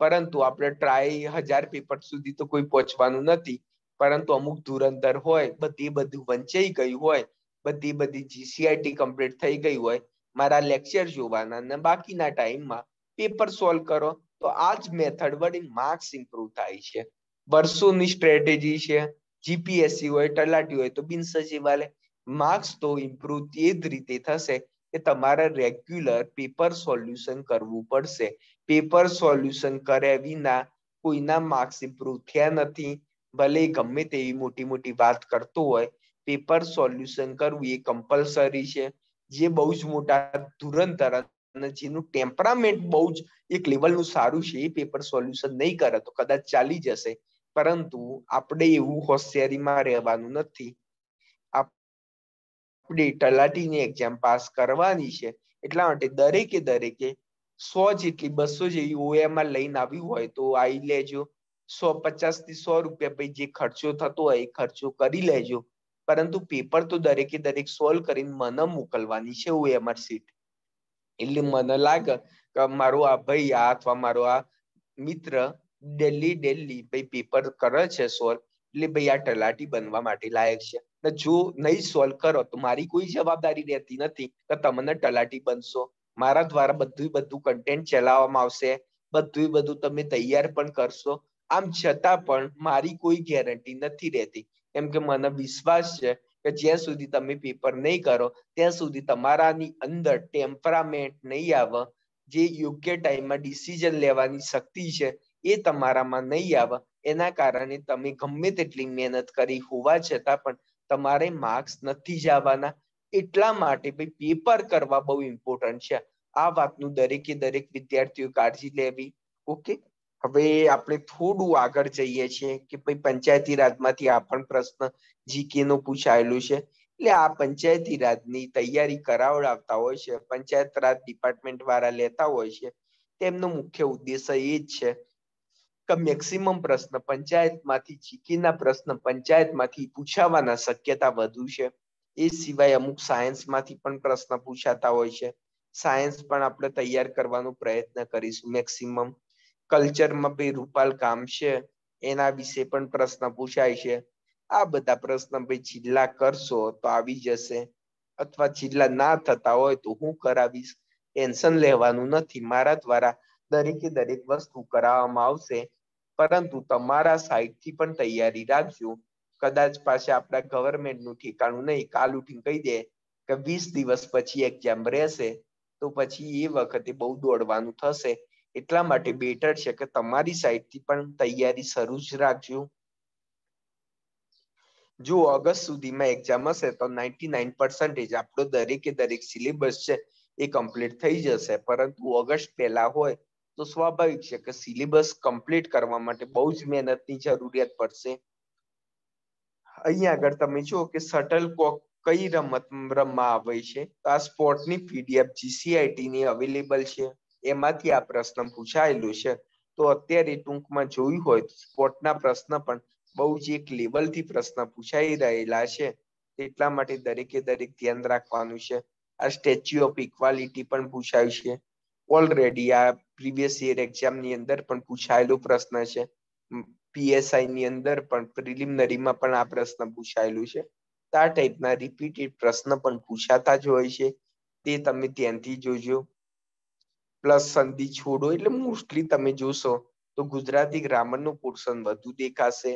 પરંતુ આપણે ટ્રાય 1000 પેપર સુધી તો કોઈ પહોંચવાનું નથી. પરંતુ અમુક ધુરંધર હોય, બધું વંચાઈ ગયું હોય, બધી GCRT કમ્પ્લીટ થઈ ગઈ હોય, મારા લેક્ચર જોવાના અને બાકીના ટાઈમમાં પેપર સોલ્વ કરો, તો આ જ મેથડ વડે માર્ક્સ ઇમ્પ્રુવ થાય છે. વર્ષોની સ્ટ્રેટેજી છે. જીપીએસસી હોય, તલાટી હોય તો બિન સચિવાલય, માર્ક્સ તો ઇમ્પ્રુવ એ જ રીતે થશે કે તમારે રેગ્યુલર પેપર સોલ્યુશન કરવું પડશે. પેપર સોલ્યુશન કર્યા વિના કોઈના માર્ક્સ ઇમ્પ્રુવ થયા નથી. ભલે ગમે તેવી મોટી વાત કરતો હોય, પેપર સોલ્યુશન કરવું એ કમ્પલસરી છે. જે બહુ જ મોટા ધુરંધર અને જેનું ટેમ્પરામેન્ટ બહુ જ એક લેવલનું સારું છે, એ પેપર સોલ્યુશન નહીં કરે તો કદાચ ચાલી જશે. પરંતુ આપણે એવું હોશિયારીમાં રહેવાનું નથી. આપણે તલાટીની એક્ઝામ પાસ કરવાની છે. એટલા માટે દરેકે 100 જેટલી 200 જેવી OMR લઈને આવ્યું હોય તો આવી લેજો. 150 થી 100 રૂપિયા પછી જે ખર્ચો થતો હોય એ ખર્ચો કરી લેજો. પરંતુ પેપર તો દરેકે દરેક સોલ્વ કરીને મને મોકલવાની છે OMR શીટ. એટલે મને લાગે કે મારો આ ભાઈ અથવા મારો આ મિત્ર ડેલી ભાઈ પેપર કરે છે સોલ્વ, એટલે ભાઈ આ તલાટી બનવા માટે લાયક છે. જો નહીં સોલ્વ કરો તો મારી કોઈ જવાબદારી રહેતી નથી કે તમને તલાટી બનશો. મારા દ્વારા બધું કન્ટેન્ટ ચલાવવામાં આવશે, બધું તમે તૈયાર પણ કરશો. આમ છતાં પણ મારી કોઈ ગેરંટી નથી રહેતી, કેમ કે મને વિશ્વાસ છે કે જ્યાં સુધી તમે પેપર નહીં કરો ત્યાં સુધી તમારાની અંદર ટેમ્પરામેન્ટ નહીં આવે. જે યોગ્ય ટાઈમમાં ડિસિઝન લેવાની શક્તિ છે એ તમારામાં નહીં આવે. એના કારણે તમે ગમે તેટલી મહેનત કરી હોવા છતાં પણ તમારે માર્ક્સ નથી જવાના. એટલા માટે ભાઈ પેપર કરવા બહુ ઇમ્પોર્ટન્ટ છે. આ વાતનું દરેકે દરેક વિદ્યાર્થીઓ કાળજી લેવી. ઓકે, હવે આપણે થોડું આગળ જઈએ છીએ કે ભાઈ પંચાયતી રાજમાંથી આ પણ પ્રશ્ન જીકે નો પૂછાયેલું છે. એટલે આ પંચાયતી રાજની તૈયારી કરાવડાવતા હોય છે, પંચાયત રાજ ડિપાર્ટમેન્ટ વાળા લેતા હોય છે. તેમનો મુખ્ય ઉદ્દેશ્ય એ જ છે કે મેક્સિમમ પ્રશ્ન પંચાયતમાંથી, જીકેના પ્રશ્ન પંચાયતમાંથી પૂછાવાના શક્યતા વધુ છે. એ સિવાય અમુક સાયન્સમાંથી પણ પ્રશ્ન પૂછાતા હોય છે. સાયન્સ પણ આપણે તૈયાર કરવાનો પ્રયત્ન કરીશું મેક્સિમમ. કલ્ચરમાં ભાઈ રૂપાલ ગામ છે એના વિશે પણ પ્રશ્ન પૂછાય છે. આ બધા પ્રશ્ન ભાઈ જિલ્લા કરશો તો આવી જશે, અથવા જિલ્લા ના થતા હોય તો હું કરાવીશ. ટેન્શન લેવાનું નથી, મારા દ્વારા દરેકે દરેક વસ્તુ કરાવવામાં આવશે. પરંતુ તમારા સાઈડથી પણ તૈયારી રાખજો. કદાચ પાછા આપણા ગવર્મેન્ટનું ઠેકાણું નહીં, કાલ ઉઠીને કહી દે કે 20 દિવસ પછી એક્ઝામ રહેશે, તો પછી એ વખતે બહુ દોડવાનું થશે. એટલા માટે બેટર છે કે તમારી સાઈડથી પણ તૈયારી શરૂ જ રાખજો. જો ઓગસ્ટ સુધીમાં એક્ઝામ હશે તો 99% આપણો દરેકે દરેક સિલેબસ છે એ કમ્પ્લીટ થઈ જશે. પરંતુ ઓગસ્ટ પહેલા હોય તો સ્વાભાવિક છે કે સિલેબસ કમ્પ્લીટ કરવા માટે બહુ જ મહેનતની જરૂરિયાત પડશે. અહીંયા આગળ તમે જુઓ કે શટલકોક કઈ રમત રમવા આવે છે, તો આ સ્પોર્ટની પીડીએફ GCIRT ની અવેલેબલ છે, એમાંથી આ પ્રશ્ન પૂછાયેલું છે. તો અત્યારે ટૂંકમાં જોયું હોય તો સ્પોર્ટના પ્રશ્ન પણ બહુ જ એક લેવલથી પ્રશ્ન પૂછાઈ રહેલા છે. એટલા માટે દરેકે દરેક ધ્યાન રાખવાનું છે. આ સ્ટેચ્યુ ઓફ ઇક્વાલિટી પણ પૂછાયું છે. ઓલરેડી આ પ્રીવિયસ યર એક્ઝામની અંદર પણ પૂછાયેલો પ્રશ્ન છે. PSI ની અંદર પણ પ્રિલિમિનરીમાં પણ આ પ્રશ્ન પૂછાયેલું છે. આ ટાઈપના રિપીટેડ પ્રશ્ન પણ પૂછાતા જ હોય છે, તે તમે ધ્યાનથી જોજો. પ્લસ સંધિ છોડો એટલે મોસ્ટલી તમે જોશો તો ગુજરાતી ગ્રામરનું પોર્શન વધુ દેખાશે.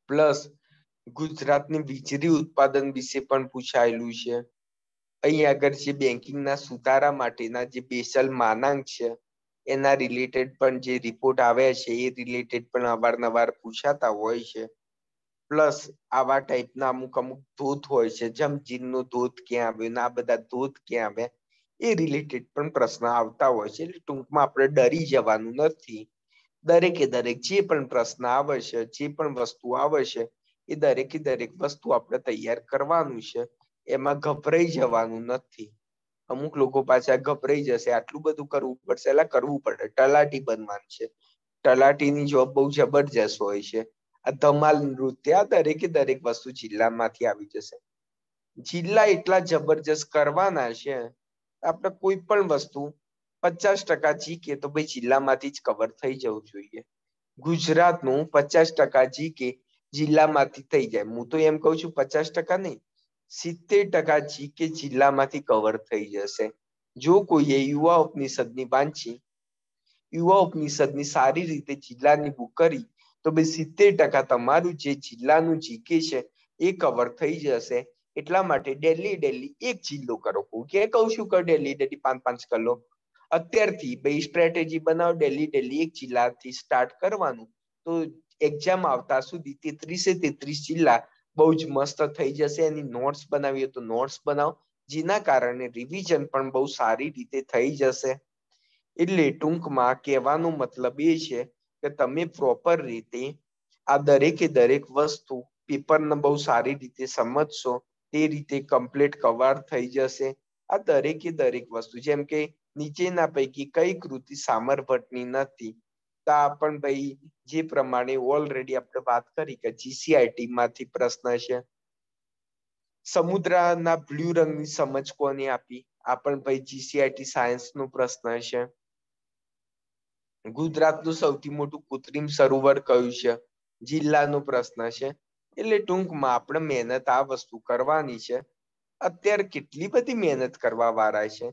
પ્લસ ગુજરાતની વીજળી ઉત્પાદન વિશે પણ પૂછાયેલું છે. અહીં આગળ જે બેંકિંગના સુધારા માટેના જે સ્પેશિયલ માનાંક છે એના રિલેટેડ પણ જે રિપોર્ટ આવ્યા છે એ રિલેટેડ પણ અવારનવાર પૂછાતા હોય છે. પ્લસ આવા ટાઈપના અમુક ધોધ હોય છે, જમજીરનો ધોધ ક્યાં આવ્યો ને આ બધા ધોધ ક્યાં આવ્યા એ રિલેટેડ પણ પ્રશ્ન આવતા હોય છે. એટલે ટૂંકમાં આપણે ડરી જવાનું નથી. દરેકે દરેક જે પણ પ્રશ્ન આવે છે, જે પણ વસ્તુ આવે છે એ દરેકે દરેક વસ્તુ આપણે તૈયાર કરવાનું છે. એમાં ગભરાઈ જવાનું નથી. અમુક લોકો પાછા ગભરાઈ જશે, આટલું બધું કરવું પડશે. એટલે કરવું પડે, તલાટી બનવાનું છે. તલાટીની જોબ બહુ જબરજસ્ત હોય છે. આ ધમાલ નૃત્ય દરેકે દરેક વસ્તુ જિલ્લામાંથી આવી જશે. જિલ્લા એટલા જબરજસ્ત કરવાના છે, આપણે કોઈ પણ વસ્તુ 50% જીકે તો ભાઈ જિલ્લામાંથી જ કવર થઈ જવું જોઈએ. ગુજરાતનું 50% જીકે જિલ્લામાંથી થઈ જાય. હું તો એમ કહું છું 50% નહીં, 70% જીકે જિલ્લામાંથી કવર થઈ જશે. જો કોઈએ યુવા ઉપનિષદની વાંચી, યુવા ઉપનિષદની સારી રીતે જિલ્લાની બુક કરી તો ભાઈ 70% તમારું જે જિલ્લાનું જીકે છે એ કવર થઈ જશે. એટલા માટે ડેલી એક જિલ્લો કરો. કે કહું છું કે ડેલી 5-5 કરો. અત્યારથી ભાઈ સ્ટ્રેટેજી બનાવો, ડેલી એક જિલ્લાથી સ્ટાર્ટ કરવાનું. તો એક્ઝામ આવતા સુધી 33 જિલ્લા બહુ જ મસ્ત થઈ જશે. એની નોટ્સ બનાવીએ તો નોટ્સ બનાવો, જેના કારણે રિવિઝન પણ બહુ સારી રીતે થઈ જશે. એટલે ટૂંકમાં કહેવાનો મતલબ એ છે કે તમે પ્રોપર રીતે આ દરેકે દરેક વસ્તુ પેપરને બહુ સારી રીતે સમજશો, તે રીતે કમ્પ્લીટ કવર થઈ જશે. આ દરેકે દરેક વસ્તુ, જેમ કે નીચેના પૈકી કઈ કૃતિ સામરભટ્ટની નથી, તો આ પણ ભાઈ જે પ્રમાણે ઓલરેડી આપણે વાત કરી કે GCIRT માંથી પ્રશ્ન છે. સમુદ્રના બ્લુ રંગની સમજ કોને આપી, આ પણ ભાઈ GCIRT સાયન્સનો પ્રશ્ન છે. ગુજરાતનું સૌથી મોટું કૃત્રિમ સરોવર કયું છે, જિલ્લાનો પ્રશ્ન છે. એટલે ટૂંકમાં આપણે મહેનત આ વસ્તુ કરવાની છે. અત્યારે કેટલી બધી મહેનત કરવા વાળા છે.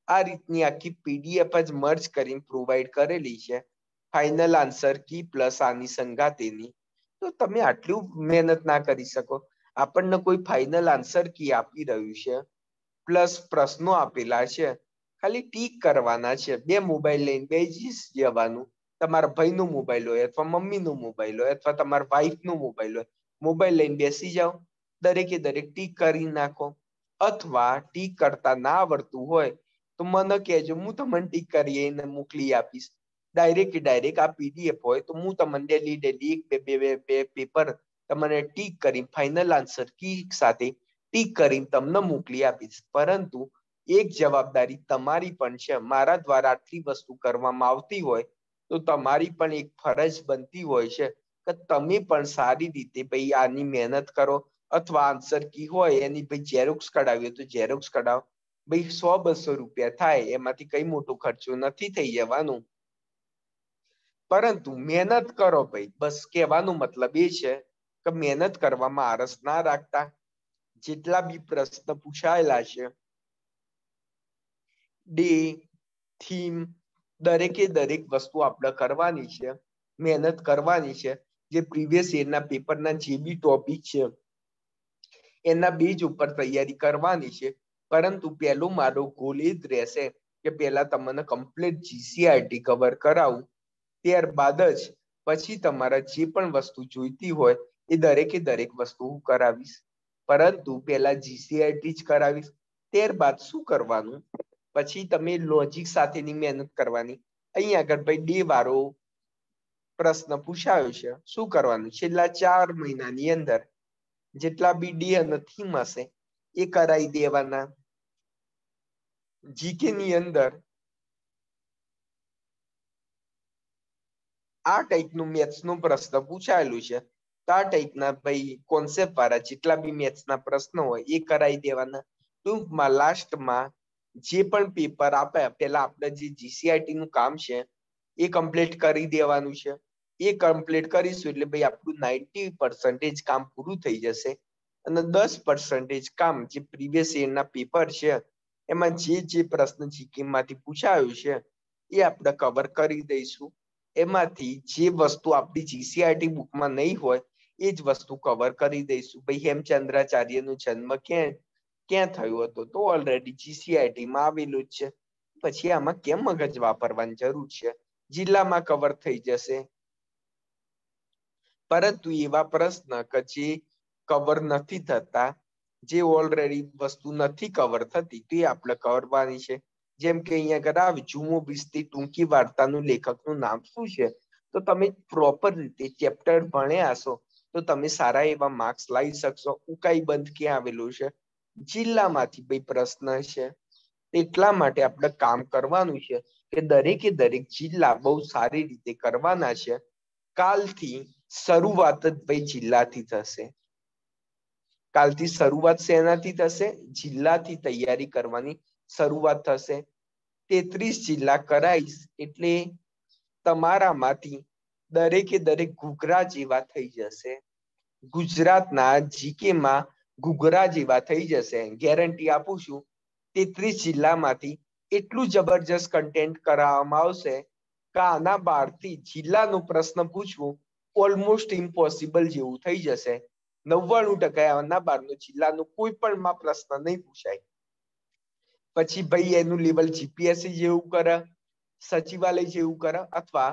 આ રીતની આખી PDF જ મર્જ કરીને પ્રોવાઈડ કરેલી છે. ફાઇનલ આન્સર કી પ્લસ આની સંગાતેની. તો તમે આટલું મહેનત ના કરી શકો. આપણને કોઈ ફાઇનલ આન્સર કી આપી રહ્યું છે, પ્લસ પ્રશ્નો આપેલા છે, ખાલી ટીક કરવાના છે. 2 મોબાઈલ લઈને બેસી જવાનું. તમારા ભાઈનો મોબાઈલ હોય અથવા મમ્મીનો મોબાઈલ હોય અથવા તમારા વાઈફનો મોબાઈલ હોય, મોબાઈલ લઈને બેસી જાઓ, દરેકે દરેક ટીક કરી નાખો. અથવા ટીક કરતા ના આવડતું હોય તો મને કહેજો, હું તમને ટીક કરીને મોકલી આપીશ. ડાયરેક્ટ આ PDF હોય તો હું તમને ડેલી એક બે પેપર તમને ટીક કરી ફાઇનલ આન્સર કી સાથે ટીક કરીને તમને મોકલી આપીશ. પરંતુ એક જવાબદારી તમારી પણ છે. મારા દ્વારા આટલી વસ્તુ કરવામાં આવતી હોય તો તમારી પણ એક ફરજ બનતી હોય છે કે તમે પણ સારી રીતે ભાઈ આની મહેનત કરો, અથવા આન્સર કી હોય એની ભાઈ ઝેરોક્સ કઢાવીએ તો ઝેરોક્સ કઢાવ, ભાઈ 100-200 રૂપિયા થાય, એમાંથી કઈ મોટો ખર્ચો નથી થઈ જવાનું, પરંતુ મહેનત કરો ભાઈ. બસ કહેવાનો મતલબ એ છે કે મહેનત કરવામાં આળસ ના રાખતા. જેટલા બી પ્રશ્ન પૂછાયેલા છે, ડે, થીમ, દરેકે દરેક વસ્તુ આપણે કરવાની છે, મહેનત કરવાની છે. જે પ્રીવિયસ યરના પેપરના જે બી ટોપિક છે એના બેઝ ઉપર તૈયારી કરવાની છે. પરંતુ પહેલું મારો ગોલ એ જ રહેશે કે પહેલા તમને કમ્પ્લીટ જીસીઆરટી કવર કરાવું, ત્યારબાદ જ પછી તમારા જે પણ વસ્તુ જોઈતી હોય એ દરેકે દરેક વસ્તુ હું કરાવીશ. પરંતુ પહેલા જીસીઆરટી જ કરાવીશ. ત્યારબાદ શું કરવાનું, પછી તમે લોજિક સાથેની મહેનત કરવાની. અહીં આગળ ભાઈ ડે વાળો પ્રશ્ન પૂછાયો છે, શું કરવાનું, છેલ્લા 4 મહિનાની અંદર જેટલા બી ડે અને થીમ હશે એ કરાવી દેવાના. જીકે ની અંદર આ ટાઈપનું મેથ્સનું પ્રશ્ન પૂછાયેલું છે, તો આ ટાઈપના ભાઈ કોન્સેપ્ટ વાળા જેટલા બી મેથ્સના પ્રશ્નો હોય એ કરાવી દેવાના. ટૂંકમાં લાસ્ટમાં જે પણ પેપર આપ્યા પહેલા આપણે જે જીસીઆરટી નું કામ છે એ કમ્પ્લીટ કરી દેવાનું છે. એ કમ્પ્લીટ કરીશું એટલે ભાઈ આપણું 90% કામ પૂરું થઈ જશે. અને 10% કામ જે પ્રીવિયસ યરના પેપર છે એમાં જે પ્રશ્ન જીકે માંથી પૂછાયું છે એ આપણે કવર કરી દઈશું. એમાંથી જે વસ્તુ આપણી જીસીઆરટી બુકમાં નહીં હોય એ જ વસ્તુ કવર કરી દઈશું. ભાઈ હેમચંદ્રાચાર્યનો જન્મ ક્યાં થયો હતો, તો ઓલરેડી જીસીઆરટી માં આવેલું જ છે. પછી આમાં કેમ મગજ વાપરવાની જરૂર છે, જિલ્લામાં કવર થઈ જશે. પરંતુ એવા પ્રશ્ન કે જે કવર નથી થતા, જે ઓલરેડી વસ્તુ નથી કવર થતી, તે આપણે કરવાની છે. જેમ કે અહીંયા આગળ આવે જુમો બિસ્તી ટૂંકી વાર્તાનું લેખકનું નામ શું છે, તો તમે પ્રોપર રીતે ચેપ્ટર ભણ્યા હશો તો તમે સારા એવા માર્ક્સ લાવી શકશો. ઉકાઈ બંધ ક્યાં આવેલું છે, જિલ્લામાંથી ભાઈ પ્રશ્ન છે. એટલા માટે આપણે કામ કરવાનું છે કે દરેકે દરેક જિલ્લા બહુ સારી રીતે કરવાના છે. કાલથી શરૂઆત જ ભાઈ જિલ્લાથી થશે. કાલથી શરૂઆત શેનાથી થશે, જિલ્લાથી તૈયારી કરવાની શરૂઆત થશે. 33 જિલ્લા કરાઈશ એટલે તમારામાંથી દરેકે દરેક ઘૂઘરા જેવા થઈ જશે. ગુજરાતના જીકેમાં ઘૂઘરા જેવા થઈ જશે, ગેરંટી આપું છું. 33 જિલ્લામાંથી એટલું જબરજસ્ત કન્ટેન્ટ કરાવવામાં આવશે કે આના બહારથી જિલ્લાનો પ્રશ્ન પૂછવું ઓલમોસ્ટ ઇમ્પોસિબલ જેવું થઈ જશે. 99% આના બહારનો જિલ્લાનો કોઈ પણ માં પ્રશ્ન નહીં પૂછાય. પછી ભાઈ એનું લેવલ જીપીએસસી જેવું કરે, સચિવાલય જેવું કરે, અથવા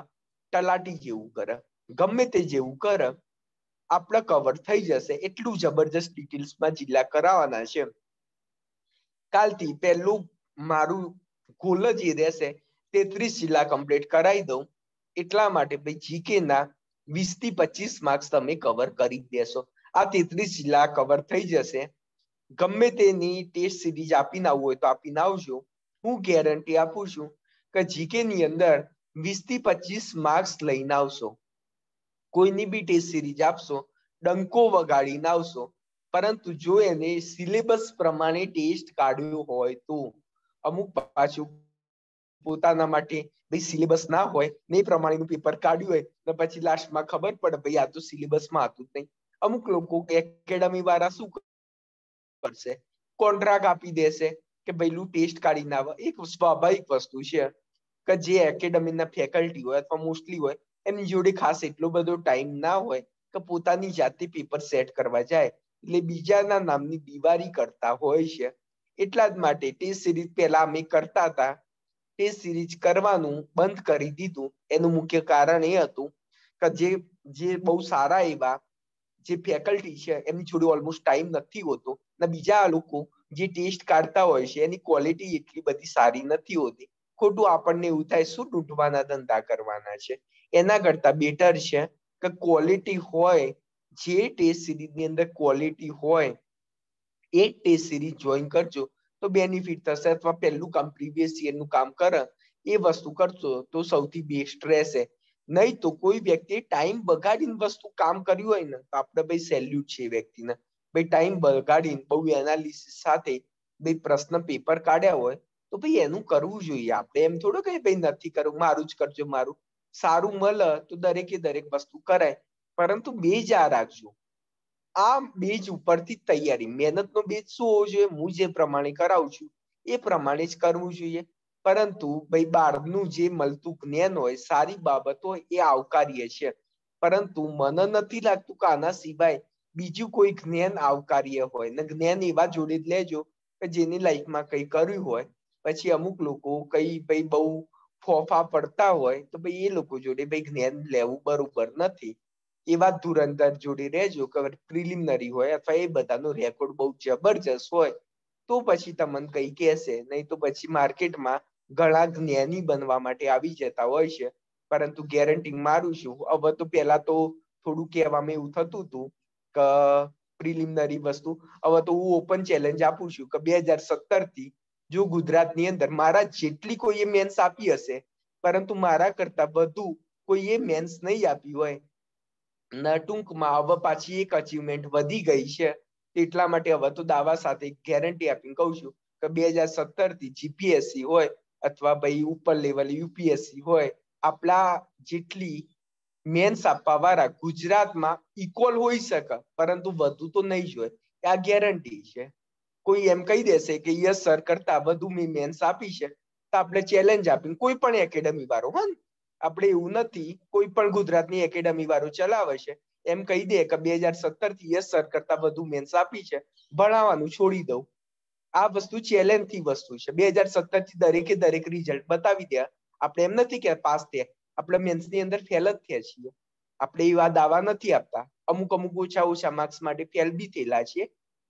તલાટી જેવું કરે, ગમે તે જેવું કરે, આપણે કવર થઈ જશે. એટલું જબરજસ્ત ડિટેલ્સમાં જિલ્લા કરાવવાના છે. કાલથી પહેલું મારું ગોલ જ એ રહેશે 33 જિલ્લા કમ્પ્લીટ કરાવી દઉં. એટલા માટે ભાઈ જીકે ના 20 થી 25 માર્ક્સ તમે કવર કરી દેશો. આ 33 જિલ્લા કવર થઈ જશે. ગમે તેની ટેસ્ટ સિરીઝ આપીને આવવું હોય તો આપીને આવજો. હું ગેરંટી આપું છું કે જીકે ની અંદર 20 થી 25 માર્ક્સ લઈને આવશો. કોઈની બી ટેસ્ટ સિરીઝ આપશો, ડંકો વગાડીને આવશો. પરંતુ જો એને સિલેબસ પ્રમાણે ટેસ્ટ કાઢ્યો હોય તો, અમુક પાછું પોતાના માટે ભાઈ સિલેબસ ના હોય ને એ પ્રમાણેનું પેપર કાઢ્યું હોય ને પછી લાસ્ટમાં ખબર પડે ભાઈ આ તો સિલેબસમાં હતું જ નહીં. અમુક લોકો એકેડમી વાળા શું કરશે, કોન્ટ્રાક્ટ આપી દેશે કે ભાઈલું ટેસ્ટ કાઢીને આવે. એક સ્વાભાવિક વસ્તુ છે કે જે એકેડમીના ફેકલ્ટી હોય અથવા મોસ્ટલી હોય એની જોડે ખાસ એટલો બધો ટાઈમ ના હોય કે પોતાની જાતે પેપર સેટ કરવા જાય, એટલે બીજાના નામની દિવાળી કરતા હોય છે. એટલા જ માટે ટેસ્ટ સિરીઝ પહેલા અમે કરતા હતા, ટેસ્ટ સિરીઝ કરવાનું બંધ કરી દીધું. એનું મુખ્ય કારણ એ હતું કે જે બહુ સારા એવા જે ફેકલ્ટી છે એમની જોડે ઓલમોસ્ટ ટાઈમ નથી હોતો, ને બીજા લોકો જે ટેસ્ટ કાઢતા હોય છે એની ક્વોલિટી એટલી બધી સારી નથી હોતી. ખોટું આપણને એવું થાય શું લૂંટવાના ધંધા કરવાના છે. એના કરતા બેટર છે કે ક્વોલિટી હોય, જે ટેસ્ટ સિરીઝની અંદર ક્વોલિટી હોય એ ટેસ્ટ સિરીઝ જોઈન કરજો તો બેનિફિટ થશે. અથવા પહેલું કામ પ્રીવિયસ યરનું કામ કરે એ વસ્તુ કરશો તો સૌથી બેસ્ટ રહેશે. નહીં તો કોઈ વ્યક્તિએ ટાઈમ બગાડીને વસ્તુ કામ કર્યું હોય ને તો આપણે ભાઈ સેલ્યુટ છે એ વ્યક્તિને. ભાઈ ટાઈમ બગાડીને બહુ એનાલિસિસ સાથે ભાઈ પ્રશ્ન પેપર કાઢ્યા હોય તો ભાઈ એનું કરવું જોઈએ. આપણે એમ થોડું કઈ ભાઈ નથી કરવું, મારું જ કરજો, મારું સારું મળે તો દરેકે દરેક વસ્તુ કરાય, પરંતુ બેઝ આ રાખજો. આ બેઝ ઉપરથી તૈયારી, મહેનતનો બેઝ શું હોવો જોઈએ? હું જે પ્રમાણે કરાવું છું એ પ્રમાણે જ કરવું જોઈએ. પરંતુ ભાઈ બહારનું જે મળતું જ્ઞાન હોય, સારી બાબત હોય, એ આવકાર્ય છે, પરંતુ મને નથી લાગતું કે આના સિવાય બીજું કોઈ જ્ઞાન આવકાર્ય હોય. ને જ્ઞાન એવા જોડે જ લેજો કે જેની લાઈફમાં કઈ કર્યું હોય. પછી અમુક લોકો કઈ ભાઈ બહુ ફોફા પડતા હોય તો ભાઈ એ લોકો જોડે ભાઈ જ્ઞાન લેવું બરોબર નથી. એવા ધુરંધર જોડે રહેજો કે પ્રિલિમિનરી હોય અથવા એ બધાનો રેકોર્ડ બહુ જબરજસ્ત હોય તો પછી તમને કઈ કહેશે. નહીં તો પછી માર્કેટમાં ઘણા જ્ઞાની બનવા માટે આવી જતા હોય છે, પરંતુ ગેરંટી મારું છું. હવે તો પેલા તો થોડું કહેવામાં એવું થતું હતું કે પ્રિલિમિનરી વસ્તુ, હવે તો હું ઓપન ચેલેન્જ આપું છું કે 2017 થી જો ગુજરાતની અંદર મારા જેટલી કોઈએ મેન્સ આપી હશે, પરંતુ મારા કરતા વધુ કોઈએ મેન્સ નહીં આપી હોય, ના ટૂંકમાં હવે પાછી એક અચીવમેન્ટ વધી ગઈ છે. એટલા માટે હવે તો દાવા સાથે ગેરંટી આપીને કહું છું કે 2017 થી જીપીએસસી હોય અથવા ભાઈ ઉપર લેવલ યુપીએસસી હોય, આપણા જેટલી મેન્સ આપવા વાળા ગુજરાતમાં ઇક્વલ હોઈ શકે, પરંતુ વધુ તો નહીં જ હોય. આ ગેરંટી છે. કોઈ એમ કહી દેશે કે યસ સર કરતા વધુ મેં મેન્સ આપી છે, તો આપણે ચેલેન્જ આપીને કોઈ પણ એકેડમી વાળો, હા, આપણે એવું નથી કોઈ પણ ગુજરાતની એકેડમી વાળો ચલાવે છે એમ કહી દે કે 2017 થી યસ સર કરતા વધુ મેન્સ આપી છે, ભણાવવાનું છોડી દઉં. આ વસ્તુ ચેલેન્જ થી વસ્તુ છે. 2017 થી દરેકે દરેક રિઝલ્ટ બતાવી દે. આપણે એમ નથી કે પાસ થયા, આપણે મેન્સ ની અંદર ફેલ જ થયા છીએ. આપણે એવા દાવા નથી આપતા. અમુક અમુક ઓછા ઓછા માર્ક્સ માટે ફેલ બી થયેલા છીએ,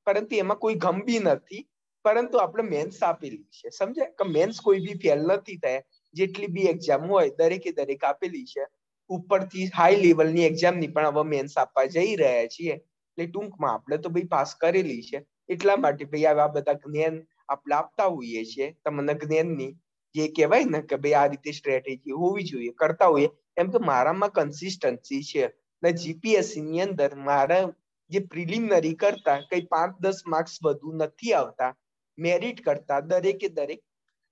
પરંતુ એમાં કોઈ ગમ બી નથી. પરંતુ આપણે મેન્સ આપેલી છે, સમજે કે મેન્સ કોઈ બી ફેલ નથી થયા. જેટલી બી એક્ઝામ હોય દરેકે દરેક આપેલી છે. ઉપરથી હાઈ લેવલની એક્ઝામની પણ હવે મેન્સ આપવા જઈ રહ્યા છીએ. એટલે ટૂંકમાં આપણે તો ભાઈ પાસ કરેલી છે. એટલા માટે ભાઈ આવા બધા જ્ઞાન આપણે આપતા હોઈએ છીએ. તમને જ્ઞાનની જે કહેવાય ને કે ભાઈ આ રીતે સ્ટ્રેટેજી હોવી જોઈએ, કરતા હોઈએ. એમ તો મારામાં કન્સિસ્ટન્સી છે. ને જીપીએસસી ની અંદર મારા જે પ્રિલિમિનરી કરતા કઈ 5-10 માર્ક્સ વધુ નથી આવતા. મેરિટ કરતા દરેકે દરેક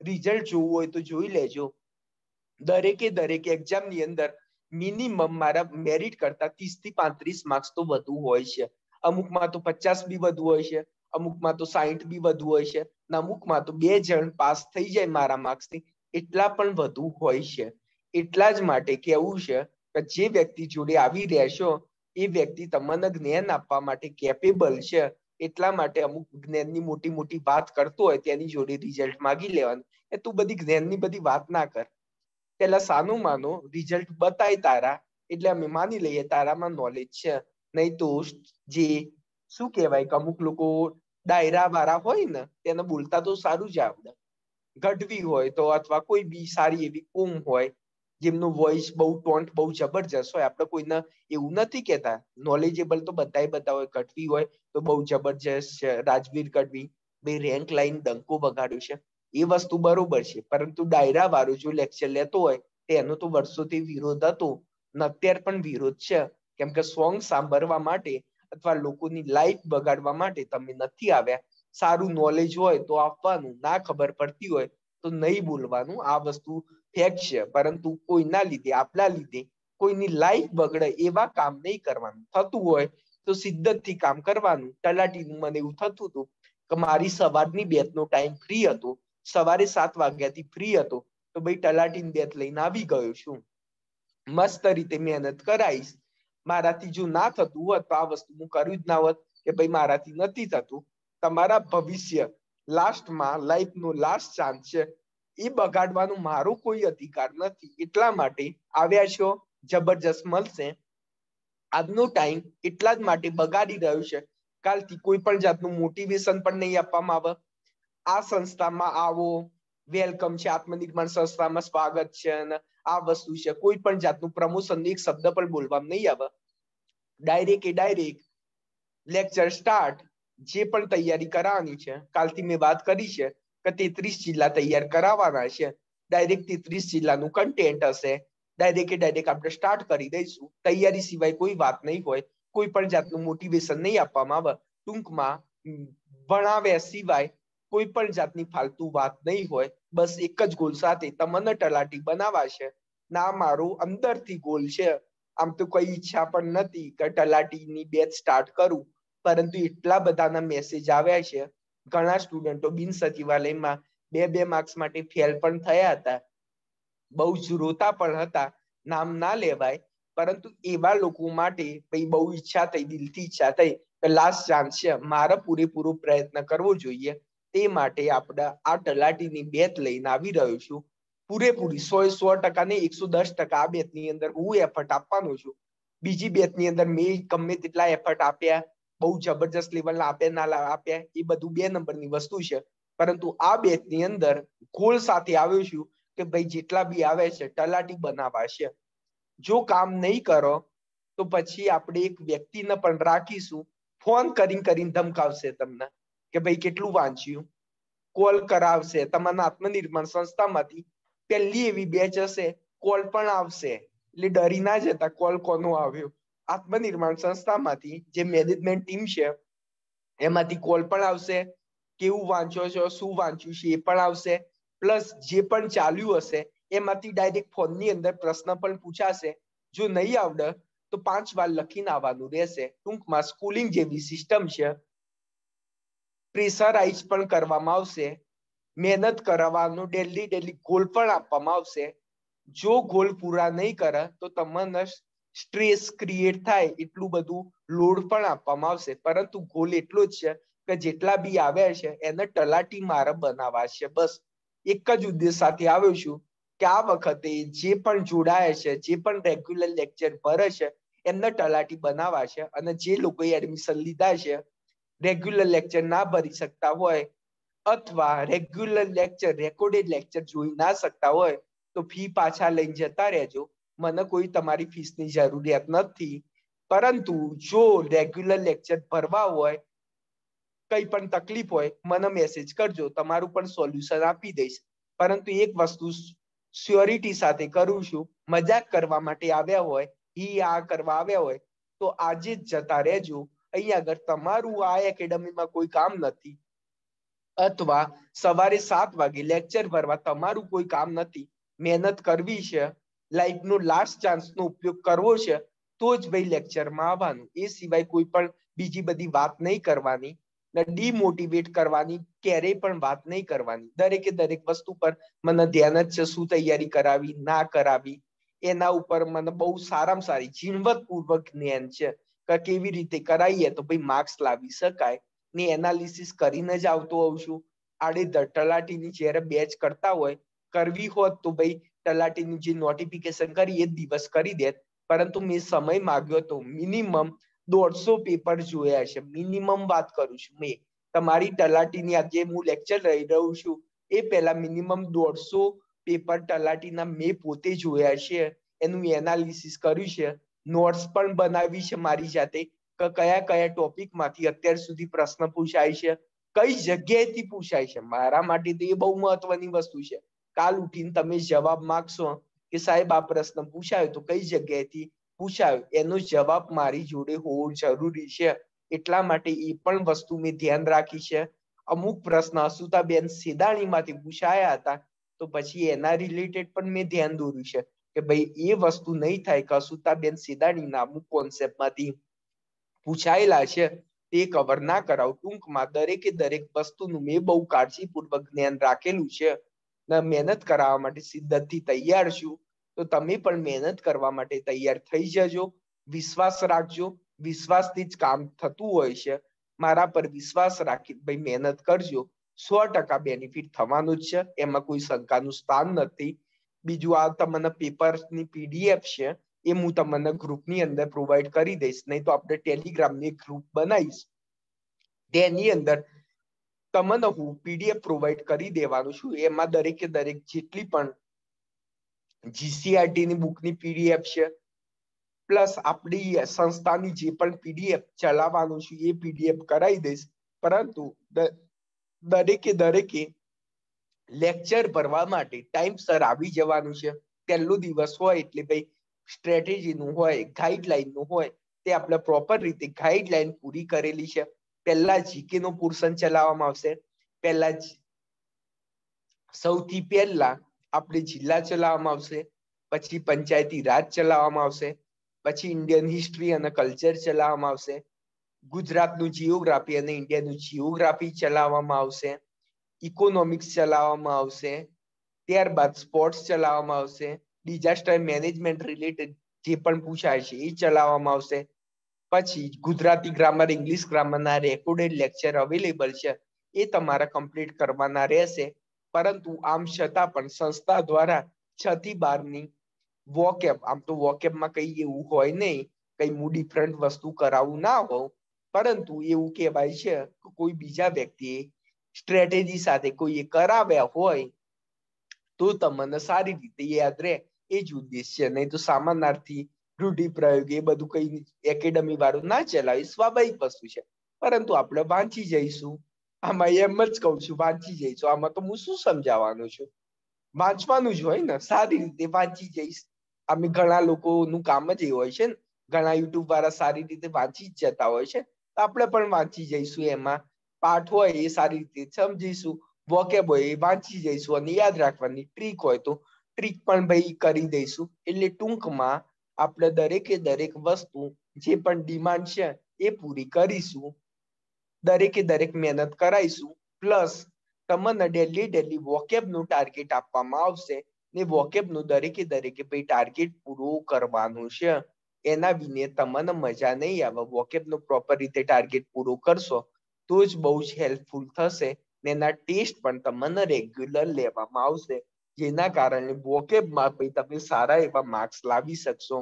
રિઝલ્ટ જોવું હોય તો જોઈ લેજો. દરેકે દરેક એક્ઝામની અંદર મિનિમમ મારા મેરિટ કરતા 30 થી 35 માર્ક્સ તો વધુ હોય છે. અમુકમાં તો 50 બી વધુ હોય છે, અમુકમાં તો 60 બી વધુ હોય છે, અમુકમાં તો 2 જણ પાસ થઈ જાય મારા માર્ક્સથી એટલા પણ વધુ હોય છે. એટલા જ માટે કેવું છે કે જે વ્યક્તિ જોડે આવી રહેશો એ વ્યક્તિ તમને જ્ઞાન આપવા માટે કેપેબલ છે. એટલા માટે અમુક જ્ઞાનની મોટી મોટી વાત કરતો હોય તેની જોડે રિઝલ્ટ માગી લેવાનું. એ તું બધી જ્ઞાનની બધી વાત ના કર. પેલા સાનું માનો રિઝલ્ટ બતાય તારા, એટલે અમે માની લઈએ તારામાં નોલેજ છે. નહીં તો જે શું કહેવાય કે અમુક લોકો ડાયરા વાળા હોય ને તેને બોલતા તો સારું જ આવડે. ગઢવી હોય તો અથવા કોઈ બી સારી એવી કોમ હોય જેમનું વોઇસ બહુ ટોન્ટ બહુ જબરજસ્ત હોય. આપણે કોઈને એવું નથી કેતા, નોલેજેબલ તો બધા હોય. ગઢવી હોય તો બહુ જબરજસ્ત છે, રાજવીર ગઢવી બે રેન્ક લાઈન ડંકો વગાડ્યું છે, એ વસ્તુ બરોબર છે. પરંતુ ડાયરા વાળો જો લેક્ચર લેતો હોય તેનો તો વર્ષોથી વિરોધ હતો ને અત્યારે પણ વિરોધ છે. કેમ કે સોંગ સાંભળવા માટે અથવા લોકોની લાઈફ બગાડવા માટે તમે નથી આવ્યા. સારું નોલેજ હોય તો આપવાનું, ના ખબર પડતી હોય તો નહીં બોલવાનું. આ વસ્તુ ફેક્ટ છે. પરંતુ કોઈના લીધે, આપણા લીધે કોઈની લાઈફ બગડે એવા કામ નહીં કરવાનું. થતું હોય તો શિદ્દતથી કામ કરવાનું. તલાટીનું મને એવું થતું હતું કે મારી સવારની બેચનો ટાઈમ ફ્રી હતો, સવારે 7 વાગ્યાથી ફ્રી હતો, તો ભાઈ તલાટીની બેચ લઈને આવી ગયો છું. મસ્ત રીતે મહેનત કરાઈશ. મારાથી જો ના થતું હોત તો આ વસ્તુ હું કર્યું જ ના હોત કે ભાઈ મારાથી નથી થતું. તમારા ભવિષ્ય લાસ્ટમાં લાઈફનો લાસ્ટ ચાન્સ છે, એ બગાડવાનો મારો કોઈ અધિકાર નથી. એટલા માટે આવ્યા છો, જબરજસ્ત મળશે. આજનો ટાઈમ એટલા જ માટે બગાડી રહ્યો છે. કાલથી કોઈ પણ જાતનું મોટિવેશન પણ નહીં આપવામાં આવે. આ સંસ્થામાં આવો, વેલકમ છે, આત્મનિર્માણ સંસ્થામાં સ્વાગત છે, અને આ વસ્તુ છે. કોઈ પણ જાતનું પ્રમોશન એક શબ્દ પણ બોલવામાં નહીં આવે. Direct lecture start. જે પણ તૈયારી કરાવવાની છે, કાલથી મેં વાત કરી છે કે 33 જિલ્લા તૈયાર કરાવવાના છે. ડાયરેક્ટ 33 જિલ્લાનું કન્ટેન્ટ હશે. ડાયરેક્ટ આપણે સ્ટાર્ટ કરી દઈશું. તૈયારી સિવાય કોઈ વાત નહીં હોય. કોઈ પણ જાતનું મોટિવેશન નહીં આપવામાં આવે. ટૂંકમાં ભણાવ્યા સિવાય કોઈ પણ જાતની ફાલતુ વાત નહીં હોય. બસ એક જ ગોલ સાથે તમને તલાટી બનાવવા છે. ના મારો અંદરથી ગોલ છે. આમ તો કોઈ ઈચ્છા પણ નથી કે તલાટીની બેચ સ્ટાર્ટ કરું, પરંતુ એટલા બધાના મેસેજ આવ્યા છે. ઘણા સ્ટુડન્ટો બિન સચિવાલયમાં 2-2 માર્ક્સ માટે ફેલ પણ થયા હતા. બહુ જ રોતા પણ હતા, નામ ના લેવાય, પરંતુ એવા લોકો માટે બહુ ઈચ્છા થઈ, દિલથી ઈચ્છા થઈ કે લાસ્ટ ચાન્સ છે, મારે પૂરેપૂરો પ્રયત્ન કરવો જોઈએ. તે માટે આપણે આ તલાટીની બેચ લઈને આવી રહ્યો છું. પૂરેપૂરી 100% ને 110% આ બેચની અંદર હું એફર્ટ આપવાનો છું. બીજી બેચની અંદર મેં ગમે તેટલા એફર્ટ આપ્યા, બહુ જબરજસ્ત લેવલના આપ્યા ના આપ્યા, એ બધું 2 નંબરની વસ્તુ છે. પરંતુ આ બેચની અંદર ગોલ સાથે આવ્યો છું કે ભાઈ જેટલા બી આવે છે તલાટી બનાવવા છે. જો કામ નહીં કરો તો પછી આપણે એક વ્યક્તિને પણ રાખીશું, ફોન કરીને ધમકાવશે તમને કે ભાઈ કેટલું વાંચ્યું, કોલ કરાવશે. તમારા આત્મનિર્ભર સંસ્થામાંથી પહેલી એવી બેચ હશે, કોલ પણ આવશે. એટલે ડરી ના જતા કોલ કોનો આવ્યો. આત્મનિર્માણ સંસ્થામાંથી જે મેનેજમેન્ટ ટીમ છે એમાંથી કોલ પણ આવશે, કેવું વાંચો છો, શું વાંચ્યું છે એ પણ આવશે. પ્લસ જે પણ ચાલ્યું હશે એમાંથી ડાયરેક્ટ ફોનની અંદર પ્રશ્ન પણ પૂછાશે. જો નહીં આવડે તો 5 વાર લખીને આવવાનું રહેશે. ટૂંકમાં સ્કૂલિંગ જેવી સિસ્ટમ છે. પ્રેશરાઇઝ પણ કરવામાં આવશે, મહેનત કરવાનો ડેલી ગોલ પણ આપવામાં આવશે. જો ગોલ પૂરા નહીં કરે તો તમને સ્ટ્રેસ ક્રિએટ થાય એટલું બધું લોડ પણ આપવામાં આવશે. પરંતુ ગોલ એટલો જ છે કે જેટલા બી આવ્યા છે એને તલાટી મારે બનાવવા છે. બસ એક જ ઉદ્દેશ સાથે આવ્યો છું કે આ વખતે જે પણ જોડાયા છે, જે પણ રેગ્યુલર લેક્ચર ભરે છે, એમને તલાટી બનાવવા છે. અને જે લોકોએ એડમિશન લીધા છે, રેગ્યુલર લેક્ચર ના ભરી શકતા હોય અથવા રેગ્યુલર લેક્ચર, રેકોર્ડેડ લેક્ચર જોઈ ના શકતા હોય તો ફી પાછા લઈને જતા રહેજો. મને કોઈ તમારી ફીસની જરૂરિયાત નથી. પરંતુ જો રેગ્યુલર લેક્ચર ભરવા હોય, કઈ પણ તકલીફ હોય, મને મેસેજ કરજો, તમારું પણ સોલ્યુશન આપી દઈશ. પરંતુ એક વસ્તુ શ્યોરિટી સાથે કરું છું, મજાક કરવા માટે આવ્યા હોય, આ કરવા આવ્યા હોય તો આજે જ જતા રહેજો. અહીંયા આગળ તમારું આ એકેડમીમાં કોઈ કામ નથી, અથવા સવારે 7 વાગે લેક્ચર ભરવા તમારું કોઈ કામ નથી. મહેનત કરવી છે, લાઈફનો લાસ્ટ ચાન્સનો ઉપયોગ કરવો છે, તો જ ભાઈ લેક્ચરમાં આવવાનું. એ સિવાય કોઈ પણ બીજી બધી વાત નહીં કરવાની, ડીમોટિવેટ કરવાની ક્યારેય પણ વાત નહીં કરવાની. દરેક વસ્તુ પર મને ધ્યાન જ છે, શું તૈયારી કરાવી, ના કરાવી, એના ઉપર મને બહુ સારામાં સારી ઝીણવટપૂર્વક જ્ઞાન છે કે કેવી રીતે કરાવીએ તો ભાઈ માર્ક્સ લાવી શકાય. ને એનાલિસિસ કરીને જ આવતો હોઉં છું. આડેધડ તલાટીની જ્યારે બેચ કરતા હોય, કરવી હોત તો ભાઈ તલાટીની જે નોટિફિકેશન કરી એ દિવસ કરી દેત. પરંતુ મેં સમય માંગ્યો તો મિનિમમ 150 પેપર જોયા છે. મિનિમમ વાત કરું છું મેં. તમારી તલાટીની આજે હું લેક્ચર લઈ રહ્યું છું એ પહેલા મિનિમમ 150 પેપર તલાટીના મેં પોતે જોયા છે. એનું એનાલિસિસ કર્યું છે, નોટ્સ પણ બનાવી છે મારી જાતે કે કયા કયા ટોપિકમાંથી અત્યાર સુધી પ્રશ્ન પૂછાય છે, કઈ જગ્યાએથી પૂછાય છે. મારા માટે તો એ બહુ મહત્વની વસ્તુ છે. કાલ ઉઠીને તમે જવાબ માંગશો કે સાહેબ આ પ્રશ્ન પૂછાયો તો કઈ જગ્યાએથી પૂછાયો, એનો જવાબ મારી જોડે હોવો જરૂરી છે. એટલા માટે એ પણ વસ્તુ મેં ધ્યાન રાખી છે. અમુક પ્રશ્ન અસુતાબેન સેદાણીમાંથી પૂછાયા હતા તો પછી એના રિલેટેડ પણ મેં ધ્યાન દોર્યું છે કે ભાઈ એ વસ્તુ નહીં થાય કે અસુતાબેન સેદાણીના અમુક કોન્સેપ્ટમાંથી પૂછાયેલા છે તે કવર ના કરાવ. ટૂંકમાં દરેક વસ્તુનું મેં બહુ કાળજીપૂર્વક જ્ઞાન રાખેલું છે. મહેનત કરાવવા માટે શિદ્દતથી તૈયાર છું. તો તમે પણ મહેનત કરવા માટે તૈયાર થઈ જજો. વિશ્વાસ રાખજો, વિશ્વાસથી જ કામ થતું હોય છે. મારા પર વિશ્વાસ રાખી ભાઈ મહેનત કરજો, 100% બેનિફિટ થવાનું જ છે, એમાં કોઈ શંકાનું સ્થાન નથી. બીજું આ તમને પેપરની પીડીએફ છે એ હું તમને ગ્રુપની અંદર પ્રોવાઈડ કરી દઈશ. નહીં તો આપણે ટેલિગ્રામની એક ગ્રુપ બનાવીશ, તેની અંદર તમને હું પીડીએફ પ્રોવાઈડ કરી દેવાનું છું. એમાં દરેક જેટલી પણ જીસીઆરટીની બુકની પીડીએફ છે, પ્લસ આપણી સંસ્થાની જે પણ પીડીએફ ચલાવવાનું છે એ પીડીએફ કરાવી દઈશ. પરંતુ દરેકે લેક્ચર ભરવા માટે ટાઈમસર આવી જવાનું છે. પહેલો દિવસ હોય એટલે ભાઈ સ્ટ્રેટેજીનું હોય, ગાઈડલાઈનનું હોય, તે આપણે પ્રોપર રીતે ગાઈડલાઈન પૂરી કરેલી છે. પહેલા જીકે નો પોર્શન ચલાવવામાં આવશે. પહેલા સૌથી પહેલા આપણે જિલ્લા ચલાવવામાં આવશે, પછી પંચાયતી રાજ ચલાવવામાં આવશે, પછી ઇન્ડિયન હિસ્ટ્રી અને કલ્ચર ચલાવવામાં આવશે, ગુજરાતનું જીઓગ્રાફી અને ઇન્ડિયાનું જીઓગ્રાફી ચલાવવામાં આવશે, ઇકોનોમિક્સ ચલાવવામાં આવશે, ત્યારબાદ સ્પોર્ટ્સ ચલાવવામાં આવશે, ડિઝાસ્ટર મેનેજમેન્ટ રિલેટેડ જે પણ પૂછાય છે એ ચલાવવામાં આવશે. પછી ગુજરાતી ગ્રામર, ઇંગ્લિશ ગ્રામરના રેકોર્ડેડ લેક્ચર અવેલેબલ છે, એ તમારે કમ્પ્લીટ કરવાના રહેશે. પરંતુ આમ છતાં પણ સંસ્થા દ્વારા 6 થી 12 વોકેબ, આમ તો વોકેબમાં કઈ એવું હોય નહીં, કઈ ડિફરન્ટ વસ્તુ કરાવવું ના હોય, પરંતુ એવું કહેવાય છે કે કોઈ બીજા વ્યક્તિએ સ્ટ્રેટેજી સાથે કોઈએ કરાવ્યા હોય તો તમને સારી રીતે યાદ રહે, એ જ ઉદ્દેશ છે. નહીં તો સામાનાર્થી રૂઢિપ્રયોગ એ બધું કઈ એકેડમી વાળું ના ચલાવી, સ્વાભાવિક વસ્તુ છે. પરંતુ આપણે વાંચી જઈશું. આમાં એમ જ કહું છું, વાંચી જઈશું. આમાં તો હું શું સમજાવવાનું છું, વાંચવાનું જ હોય ને, સારી રીતે વાંચી જઈશ. અમે ઘણા લોકોનું કામ જ એ હોય છે ને, ઘણા યુટ્યુબ વાળા સારી રીતે વાંચી જ જતા હોય છે, તો આપણે પણ વાંચી જઈશું. એમાં પાઠ હોય એ સારી રીતે સમજીશું, વોકેબ હોય એ વાંચી જઈશું, અને યાદ રાખવાની ટ્રીક હોય તો ટ્રીક પણ ભાઈ કરી દઈશું. એટલે ટૂંકમાં આપણે દરેકે દરેક વસ્તુ જે પણ ડિમાન્ડ છે એ પૂરી કરીશું, દરેકે દરેક મહેનત કરાઈશું. પ્લસ તમને ડેલી વોકેબનું ટાર્ગેટ આપવામાં આવશે, ને વોકેબનું દરેકે દરેકે ભાઈ ટાર્ગેટ પૂરું કરવાનું છે. એના વિને તમને મજા નહીં આવે. વોકેબનો પ્રોપર રીતે ટાર્ગેટ પૂરો કરશો તો જ બહુ જ હેલ્પફુલ થશે. ને એના ટેસ્ટ પણ તમને રેગ્યુલર લેવામાં આવશે, જેના કારણે વોકેબમાં ભાઈ તમે સારા એવા માર્ક્સ લાવી શકશો.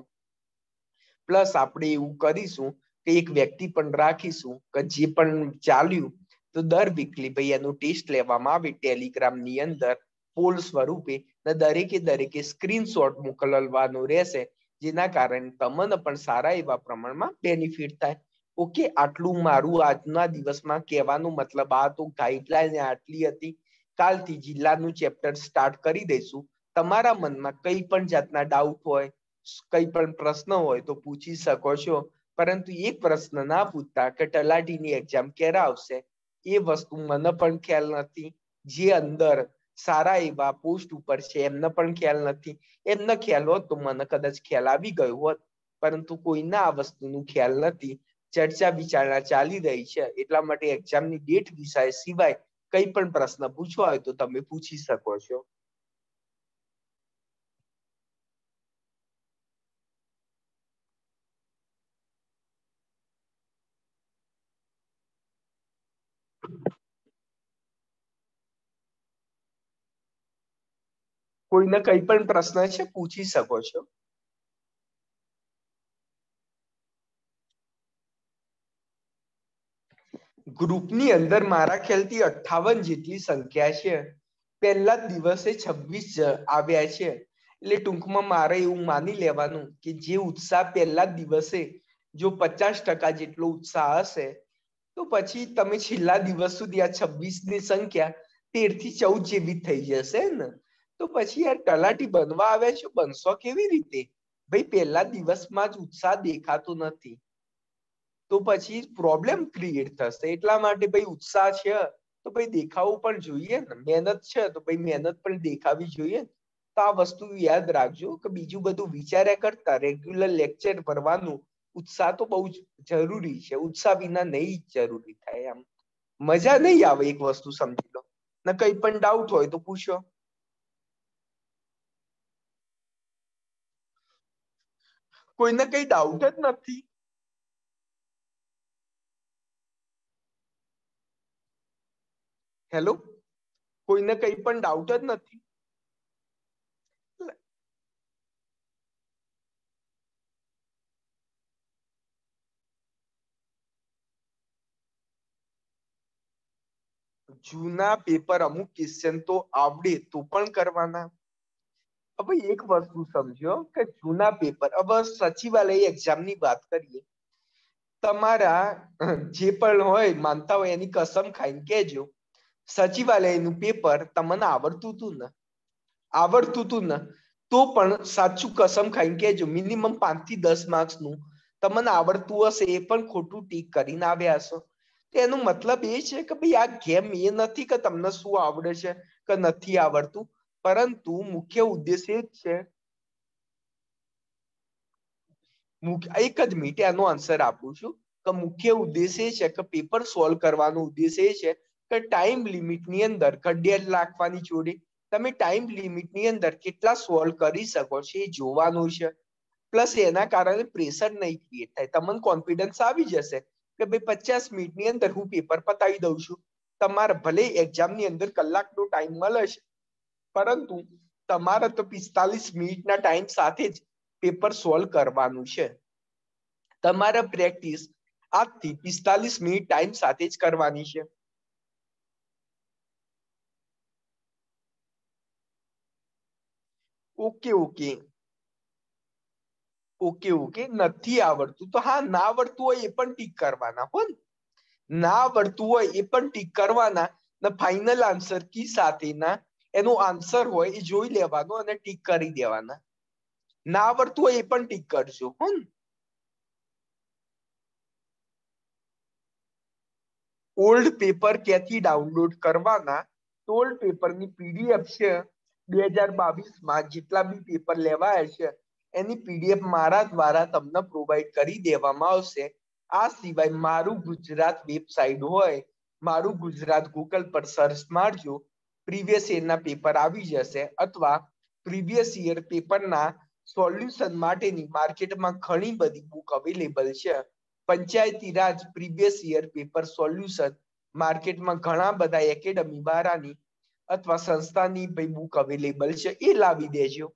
પ્લસ આપણે એવું કરીશું કે એક વ્યક્તિ પણ રાખીશું કે જે પણ ચાલ્યું તો દર વીકલી ભાઈ એનું ટેસ્ટ લેવામાં આવે ટેલિગ્રામની અંદર પોલ સ્વરૂપે, દરેકે દરેકે સ્ક્રીનશોટ મોકલવાનું રહેશે, જેના કારણે તમને પણ સારા એવા પ્રમાણમાં બેનિફિટ થાય. ઓકે, આટલું મારું આજના દિવસમાં કહેવાનું મતલબ આ તો ગાઈડલાઈન આટલી હતી. કાલથી જિલ્લાનું ચેપ્ટર સ્ટાર્ટ કરી દઈશું. તમારા મનમાં કઈ પણ જાતના ડાઉટ હોય, કઈ પણ પ્રશ્ન હોય તો પૂછી શકો છો. પરંતુ એક પ્રશ્ન ના પૂછતા કે તલાટીની એક્ઝામ ક્યારે આવશે, એ વસ્તુ મને પણ ખ્યાલ નથી. જે અંદર સારા એવા પોસ્ટ ઉપર છે એમને પણ ખ્યાલ નથી. એમને ખ્યાલ હોત તો મને કદાચ ખ્યાલ આવી ગયો હોત, પરંતુ કોઈને આ વસ્તુનું ખ્યાલ નથી. ચર્ચા વિચારણા ચાલી રહી છે, એટલા માટે એક્ઝામની ડેટ વિષય સિવાય કઈ પણ પ્રશ્ન પૂછવા હોય તો તમે પૂછી શકો છો. કોઈને કઈ પણ પ્રશ્ન છે પૂછી શકો છો. ગ્રુપની અંદર મારા ખ્યાલથી 58 જેટલી સંખ્યા છે. પહેલા જ દિવસે 26 આવ્યા છે. એટલે ટૂંકમાં મારે એવું માની લેવાનું કે જે ઉત્સાહ પહેલા જ દિવસે જો 50% જેટલો ઉત્સાહ હશે, તો પછી તમે છેલ્લા દિવસ સુધી આ 26ની સંખ્યા 13 થી 14 જેવી થઈ જશે ને. તો પછી યાર તલાટી બનવા આવ્યા છો, બનશો કેવી રીતે? ભાઈ પહેલા દિવસમાં જ ઉત્સાહ દેખાતો નથી તો પછી પ્રોબ્લેમ ક્રિએટ થશે. એટલા માટે ભાઈ ઉત્સાહ છે તો ભાઈ દેખાવું પણ જોઈએ ને, મહેનત છે તો ભાઈ મહેનત પણ દેખાવી જોઈએ. તો આ વસ્તુ યાદ રાખજો કે બીજું બધું વિચાર્યા કરતા રેગ્યુલર લેક્ચર ભરવાનું ઉત્સાહ તો બહુ જ જરૂરી છે. ઉત્સાહ વિના નહીં જરૂરી થાય. આમ મજા નહીં આવે. એક વસ્તુ સમજી લો, ને કઈ પણ ડાઉટ હોય તો પૂછો. કોઈને કઈ ડાઉટ જ નથી? હેલો, કોઈને કઈ પણ ડાઉટ જ નથી? જૂના પેપર અમુક ક્વેશ્ચન તો આવડે તો પણ કરવાના. હવે એક વસ્તુ સમજો કે જૂના પેપર, હવે સચિવાલય એક્ઝામની વાત કરીએ, તમારા જે પણ હોય માનતા હોય એની કસમ ખાઈને કહેજો, સચિવાલયનું પેપર તમને આવડતું હતું ને? આવડતું હતું ને? તો પણ સાચું કસમ ખાઈને કહેજો, મિનિમમ 5 થી 10 માર્ક્સનું તમને આવડતું હશે એ પણ ખોટું ટીક કરીને આવ્યા હશો. એનો મતલબ એ છે કે ભાઈ આ ગેમ એ નથી કે તમને શું આવડે છે કે નથી આવડતું, પરંતુ મુખ્ય ઉદ્દેશ્ય એ જ છે, એક જ મિનિટ આનો આન્સર આપું છું, કે મુખ્ય ઉદ્દેશ્ય એ છે કે પેપર સોલ્વ કરવાનો ઉદ્દેશ્ય એ છે કે ટાઈમ લિમિટ ની અંદર ઘડિયાળ રાખવાની જોડે તમે ટાઈમ લિમિટ ની અંદર કેટલા સોલ્વ કરી શકો છો એ જોવાનું છે. પ્લસ એના કારણે પ્રેશર નહીં ક્રિએટ થાય, તમને કોન્ફિડન્સ આવી જશે કે ભાઈ 50 મિનિટ ની અંદર હું પેપર પતાવી દઉં છું. તમારે ભલે એક્ઝામ ની અંદર કલાકનો ટાઈમ મળે છે, પરંતુ તમારે તો 45 મિનિટના ટાઈમ સાથે જ પેપર સોલ્વ કરવાનું છે. તમારે પ્રેક્ટિસ આજથી 45 મિનિટ ટાઈમ સાથે જ કરવાની છે. ઓકે ઓકે ઓકે ઓકે નથી આવડતું તો હા, ના આવડતું હોય એ પણ ટીક કરવાના હો ને, ના આવડતું હોય એ પણ ટીક કરવાના ને ફાઈનલ આન્સર કી સાથેના એનો આન્સર હોય એ જોઈ લેવાનો અને ટીક કરી દેવાના. ના આવડતું હોય એ પણ ટીક કરજો હો ને. ઓલ્ડ પેપર ક્યાંથી ડાઉનલોડ કરવાના? તો ઓલ્ડ પેપરની પીડીએફ છે 2022માં જેટલા બી પેપર લેવાયા છે એની પીડીએફ મારા દ્વારા તમને પ્રોવાઈડ કરી દેવામાં આવશે. આ સિવાય મારું ગુજરાત વેબસાઇટ હોય, મારું ગુજરાત ગૂગલ પર સર્ચ મારજો, પ્રીવિયસ યરના પેપર આવી જશે, અથવા પ્રીવિયસ યર પેપરના સોલ્યુશન માટેની માર્કેટમાં ઘણી બધી બુક અવેલેબલ છે. Panchayati Raj previous year paper solution માર્કેટમાં ઘણા બધા એકેડમી વાળાની અથવા સંસ્થાની બુક અવેલેબલ છે, એ લાવી દેજો.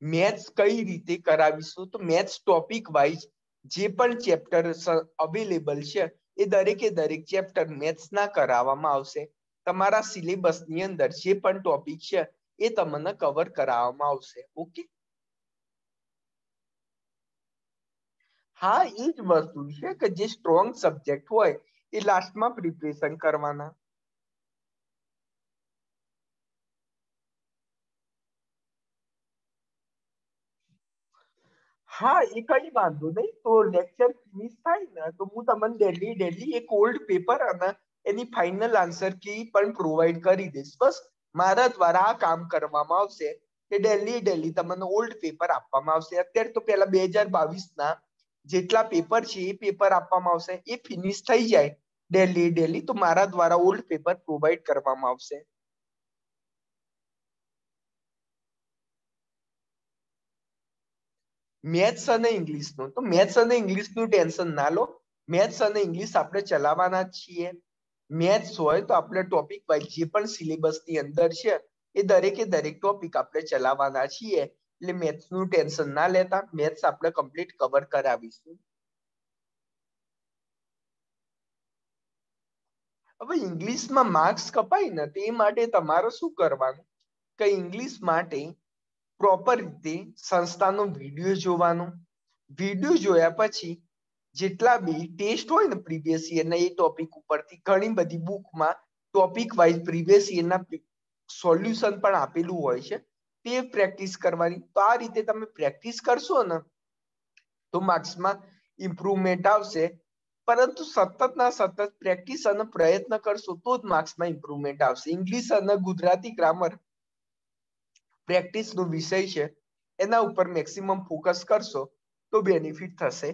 મેથ્સ કઈ રીતે કરાવીશું? તો મેથ્સ ટોપિક વાઇઝ જે પણ ચેપ્ટર અવેલેબલ છે એ દરેકે દરેક ચેપ્ટર મેથ્સ ના કરાવવામાં આવશે. તમારા સિલેબસની અંદર જે પણ ટોપિક છે એ તમને કવર કરાવવામાં આવશે. ઓકે, હા એ જ વસ્તુ છે કે જે સ્ટ્રોંગ સબ્જેક્ટ હોય એ લાસ્ટમાં પ્રિપરેશન કરવાના. હા એ કઈ વાંધો નહીં, તો લેક્ચર ફિનિશ થાય ને તો હું તમને ડેલી એક ઓલ્ડ પેપર અને એની ફાઇનલ આન્સર કી પણ પ્રોવાઈડ કરી દઈશ. બસ મારા દ્વારા આ કામ કરવામાં આવશે કે ડેલી તમને ઓલ્ડ પેપર આપવામાં આવશે. અત્યારે તો પેલા 2022ના જેટલા પેપર છે એ પેપર આપવામાં આવશે. એ ફિનિશ થઈ જાય ડેલી તો મારા દ્વારા ઓલ્ડ પેપર પ્રોવાઈડ કરવામાં આવશે. મેથ્સ અને ઇંગ્લિશનું, તો મેથ્સ અને ઇંગ્લિશનું ટેન્શન ના લો. મેથ્સ અને ઇંગ્લિશ આપણે ચલાવવાના જ છીએ. મેથ્સ હોય તો આપણે ટોપિક વાઇઝ જે પણ સિલેબસની અંદર છે એ દરેકે દરેક ટોપિક આપણે ચલાવવાના છીએ. એટલે મેથ્સનું ટેન્શન ના લેતા, મેથ્સ આપણે કમ્પ્લીટ કવર કરાવીશું. હવે ઇંગ્લિશમાં માર્ક્સ કપાય ને તે માટે તમારે શું કરવાનું કે ઇંગ્લિશ માટે પ્રોપર રીતે સંસ્થાનો વિડીયો જોવાનો. વિડીયો જોયા પછી જેટલા બી ટેસ્ટ હોય ને પ્રીવિયસ યરના એ ટોપિક ઉપરથી ઘણી બધી બુકમાં ટોપિક વાઇઝ પ્રીવિયસ યરના સોલ્યુશન પણ આપેલું હોય છે, તે પ્રેક્ટિસ કરવાની. તો આ રીતે તમે પ્રેક્ટિસ કરશો ને તો માર્ક્સમાં ઇમ્પ્રુવમેન્ટ આવશે. પરંતુ સતત ના સતત પ્રેક્ટિસ અને પ્રયત્ન કરશો તો જ માર્ક્સમાં ઇમ્પ્રુવમેન્ટ આવશે. ઇંગ્લિશ અને ગુજરાતી ગ્રામર પ્રેક્ટિસ નો વિષય છે, એના ઉપર મેક્સિમમ ફોકસ કરશો તો બેનિફિટ થશે.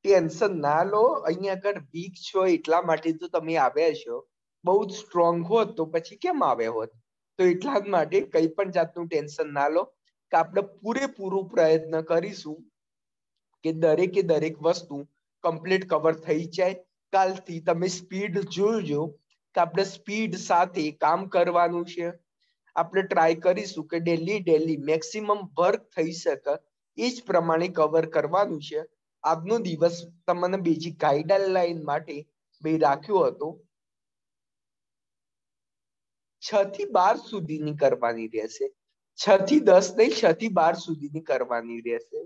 ટેન્શન ના લો, અહીંયા આગળ વીક છો એટલા માટે તો તમે આવ્યા છો. બહુ જ સ્ટ્રોંગ હોત તો પછી કેમ આવ્યા હોત? તો એટલા જ માટે કઈ પણ જાતનું ટેન્શન ના લો, કે આપણે પૂરેપૂરું પ્રયત્ન કરીશું કે દરેકે દરેક વસ્તુ કમ્પ્લીટ કવર થઈ જાય. કાલથી તમે સ્પીડ જોજો કે આપણે સ્પીડ સાથે કામ કરવાનું છે. આપણે ટ્રાય કરીશું કે ડેલી મેક્સિમમ વર્ક થઈ શકે એ જ પ્રમાણે કવર કરવાનું છે. આજનો દિવસ તમને બેઝિક ગાઈડલાઈન માટે બે રાખ્યો હતો. 6 થી 12 સુધીની કરવાની રહેશે. 6 થી 10 નહીં, 6 થી 12 સુધીની કરવાની રહેશે.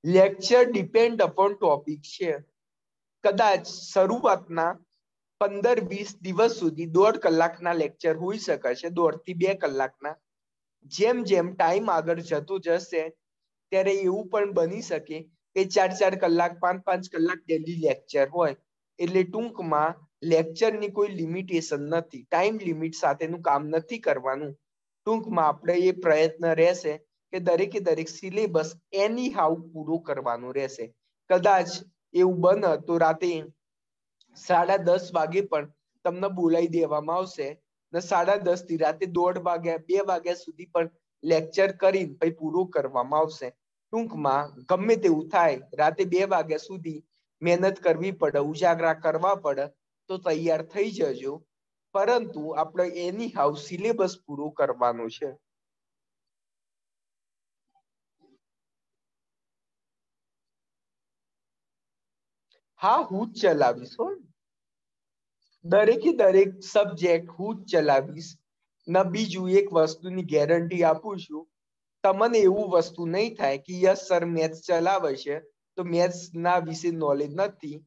લેક્ચર ડિપેન્ડ અપોન ટોપિક છે. કદાચ શરૂઆતના 15-20 દિવસ સુધી 1.5 કલાકના લેક્ચર હોઈ શકે છે, 1.5 થી 2 કલાકના. જેમ જેમ ટાઈમ આગળ જતો જશે ત્યારે એવું પણ બની શકે કે 4-4 કલાક 5-5 કલાક ડેલી લેક્ચર હોય. એટલે ટૂંકમાં લેક્ચરની કોઈ લિમિટેશન નથી, ટાઈમ લિમિટ સાથેનું કામ નથી કરવાનું. ટૂંકમાં આપણે એ પ્રયત્ન રહેશે કે દરેકે દરેક સિલેબસ એની હાઉ પૂરો કરવાનો રહેશે. કદાચ એવું બને તો રાતે 10:30 વાગે પણ તમને બોલાવી દેવામાં આવશે ને 10:30 થી રાતે 1:30 વાગ્યા 2 વાગ્યા સુધી પણ લેક્ચર કરીને પછી પૂરો કરવામાં આવશે. ટૂંકમાં ગમે તેવું થાય, રાતે 2 વાગ્યા સુધી મહેનત કરવી પડે, ઉજાગરા કરવા પડે તો તૈયાર થઈ જજો. પરંતુ આપણે એની હાઉ સિલેબસ પૂરો કરવાનો છે. હા, હું જ ચલાવીશ. દરેકે દરેક સબ્જેક્ટ હું જ ચલાવીશ. ને બીજું એક વસ્તુની ગેરંટી આપું છું, તમને એવું વસ્તુ નહીં થાય કે યસ સર મેથ્સ ચલાવે છે તો મેથ્સ ના વિશે નોલેજ નથી.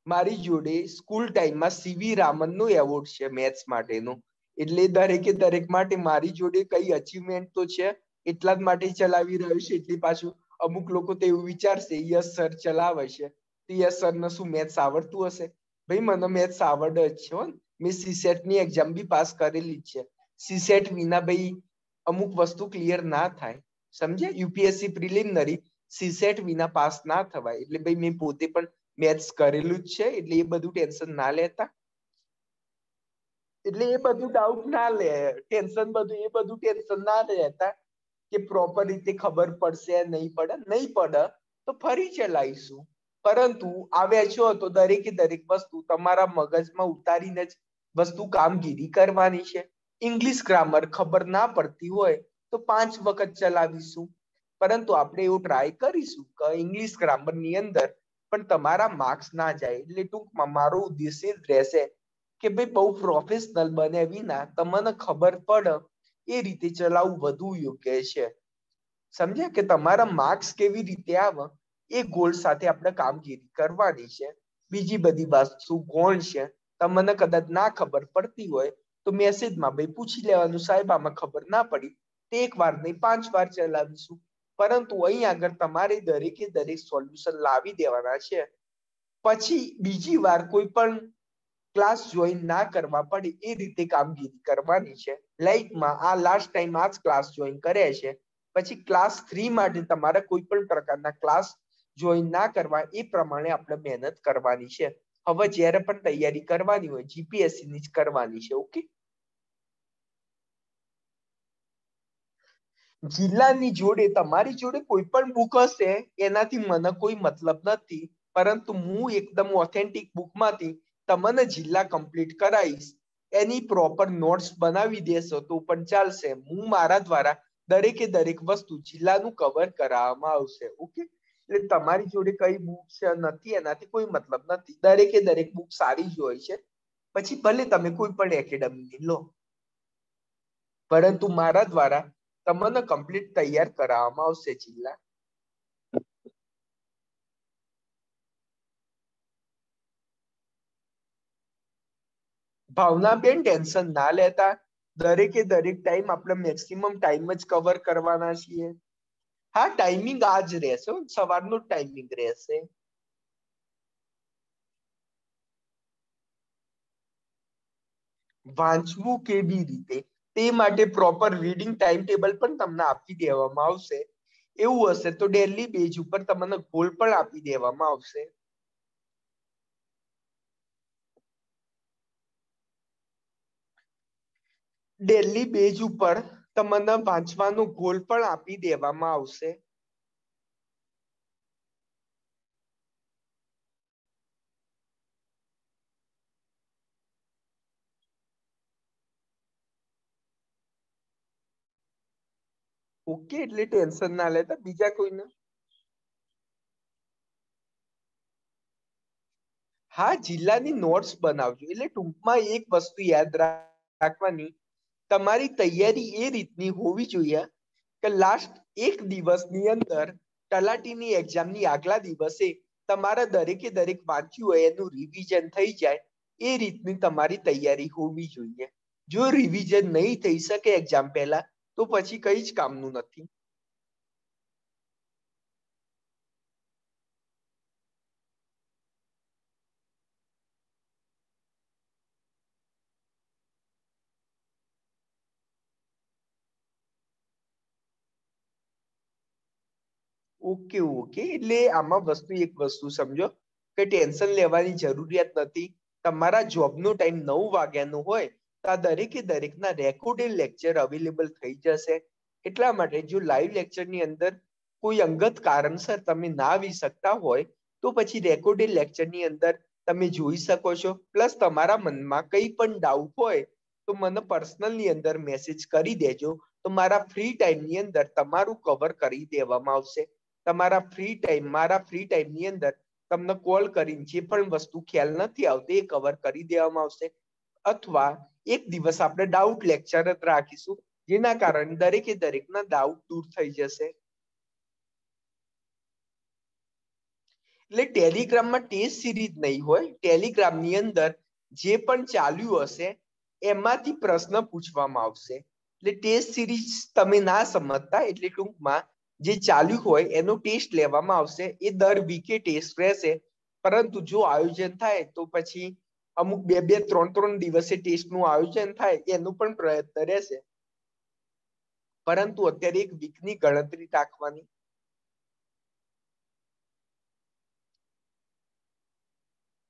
મારી જોડે સ્કૂલ ટાઈમમાં સીવી રામનનો એવોર્ડ છે મેથ્સ માટેનો. એટલે દરેકે દરેક માટે મારી જોડે કઈ અચીવમેન્ટ તો છે, એટલા જ માટે ચલાવી રહ્યો છે. એટલે પાછું અમુક લોકો તો એવું વિચારશે યસ સર ચલાવે છે તો યસ સર ને શું મેથ્સ આવડતું હશે? ભાઈ મને મેથ્સ આવડે જ છે. મેં સીસેટ ની એક્ઝામ બી પાસ કરેલી જ છે. સીસેટ વિના ભાઈ અમુક વસ્તુ ક્લિયર ના થાય, સમજે? યુપીએસસી પ્રિલિમિનરી સીસેટ વિના પાસ ના થવાય. એટલે ભાઈ મેં પોતે પણ મેથ્સ કરેલું જ છે, એટલે એ બધું ટેન્શન ના લેતા. એટલે એ બધું ડાઉટ ના લે, ટેન્શન બધું એ બધું ટેન્શન ના લેતા કે પ્રોપર રીતે ખબર પડશે નહીં પડે. નહીં પડે તો ફરી ચલાવીશું. પરંતુ આવ્યા છો તો દરેકે દરેક વસ્તુ તમારા મગજમાં ઉતારીને જ વસ્તુ કામગીરી કરવાની છે. ઇંગ્લિશ ગ્રામર ખબર ના પડતી હોય તો 5 વખત ચલાવીશું. પરંતુ આપણે એવું ટ્રાય કરીશું કે ઇંગ્લિશ ગ્રામર ની અંદર પણ તમારા માર્ક્સ ના જાય. એટલે ટૂંકમાં મારો ઉદ્દેશ્ય જ રહેશે કે ભાઈ બહુ પ્રોફેશનલ બન્યા વિના તમને ખબર પડે એ રીતે ચલાવવું વધુ યોગ્ય છે. સમજ્યા? કે તમારા માર્ક્સ કેવી રીતે આવે એ ગોલ સાથે આપણે કામગીરી કરવાની છે. બીજી બધી વસ્તુ કોણ છે તમને કદાચ ના ખબર પડતી હોય તો મેસેજમાં ભાઈ પૂછી લેવાનું, સાહેબ આમાં ખબર ના પડી. તે 1 વાર નહીં 5 વાર ચલાવીશું. પરંતુ અહીં આગળ તમારે દરેકે દરેક સોલ્યુશન લાવી દેવાના છે. પછી બીજી વાર કોઈ પણ ક્લાસ જોઈન ના કરવા પડે એ રીતે કામગીરી કરવાની છે. લાઈફમાં આ લાસ્ટ ટાઈમ આ જ ક્લાસ જોઈન કર્યા છે. પછી ક્લાસ 3 માટે તમારે કોઈ પણ પ્રકારના ક્લાસ જોઈન ના કરવા એ પ્રમાણે આપણે મહેનત કરવાની છે. હવે જ્યારે પણ તૈયારી કરવાની હોય જીપીએસસી ની જ કરવાની છે. ઓકે? જિલ્લાની જોડે તમારી જોડે કોઈ પણ બુક હશે એનાથી મને કોઈ મતલબ નથી, પરંતુ હું એકદમ ઓથેન્ટિક બુકમાંથી તમને જિલ્લા કમ્પ્લીટ કરાવીશ. એની પ્રોપર નોટ્સ બનાવી દેશો તો પણ ચાલશે. હું મારા દ્વારા દરેકે દરેક વસ્તુ જિલ્લાનું કવર કરાવવામાં આવશે. ઓકે? એટલે તમારી જોડે કઈ બુક છે નથી એનાથી કોઈ મતલબ નથી. દરેકે દરેક બુક સારી જ હોય છે. પછી ભલે તમે કોઈ પણ એકેડમી લો, પરંતુ મારા દ્વારા તમને કમ્પ્લીટ તૈયાર કરાવવામાં આવશે જિલ્લા. ભાવનાબેન ટેન્શન ના લેતા. દરેકે દરેક ટાઈમ આપણે મેક્સિમમ ટાઈમ જ કવર કરવાના છીએ. હા, ટાઈમિંગ આ જ રહેશે, સવારનો ટાઈમિંગ રહેશે. વાંચવું કેવી રીતે તે માટે પ્રોપર રીડિંગ ટાઈમ ટેબલ પણ તમને આપી દેવામાં આવશે. એવું હશે તો ડેલી બેઝ ઉપર તમને ગોલ પણ આપી દેવામાં આવશે. ડેલી બેઝ ઉપર તમને વાંચવાનો ગોલ પણ આપી દેવામાં આવશે. ઓકે? એટલે ટેન્શન ના લેતા. બીજા કોઈને? હા, જિલ્લાની નોટ્સ બનાવજો. એટલે ટૂંકમાં એક વસ્તુ યાદ રાખવાની, તમારી તૈયારી એ રીતની હોવી જોઈએ કે લાસ્ટ 1 દિવસની અંદર તલાટીની એક્ઝામની આગલા દિવસે તમારા દરેકે દરેક વાંચ્યું હોય એનું રિવિઝન થઈ જાય, એ રીતની તમારી તૈયારી હોવી જોઈએ. જો રિવિઝન નહીં થઈ શકે એક્ઝામ પહેલા, તો પછી કઈ જ કામનું નથી. ઓકે ઓકે, એટલે આમાં એક વસ્તુ સમજો કે ટેન્શન લેવાની જરૂરિયાત નથી. તમારા જોબનો ટાઈમ 9 વાગ્યાનો હોય તો આ દરેકે દરેકના રેકોર્ડેડ લેક્ચર અવેલેબલ થઈ જશે. એટલા માટે જો લાઈવ લેક્ચરની અંદર કોઈ અંગત કારણસર તમે ના આવી શકતા હોય તો પછી રેકોર્ડેડ લેક્ચરની અંદર તમે જોઈ શકો છો. પ્લસ તમારા મનમાં કંઈ પણ ડાઉટ હોય તો મને પર્સનલની અંદર મેસેજ કરી દેજો, તો મારા ફ્રી ટાઈમની અંદર તમારું કવર કરી દેવામાં આવશે. તમારા મારા ફ્રી ટાઈમની અંદર તમને કોલ કરીને જે પણ વસ્તુ ખ્યાલ નથી આવતી એ કવર કરી દેવામાં આવશે. અથવા એક દિવસ આપણે ડાઉટ લેક્ચર જ રાખીશું, જેના કારણે દરેકે દરેકના ડાઉટ દૂર થઈ જશે. એટલે ટેલિગ્રામમાં ટેસ્ટ સિરીઝ નહીં હોય, ટેલિગ્રામની અંદર જે પણ ચાલ્યું હશે એમાંથી પ્રશ્ન પૂછવામાં આવશે. એટલે ટેસ્ટ સિરીઝ તમે ના સમજતા, એટલે ટૂંકમાં જે ચાલ્યું હોય એનો ટેસ્ટ લેવામાં આવશે. એ દર વીકે ટેસ્ટ રહેશે, પરંતુ જો આયોજન થાય તો પછી અમુક 2-3 દિવસે ટેસ્ટનું આયોજન થાય એનું પણ પ્રયત્ન રહેશે, પરંતુ અત્યારે એક વીકની ગણતરી રાખવાની.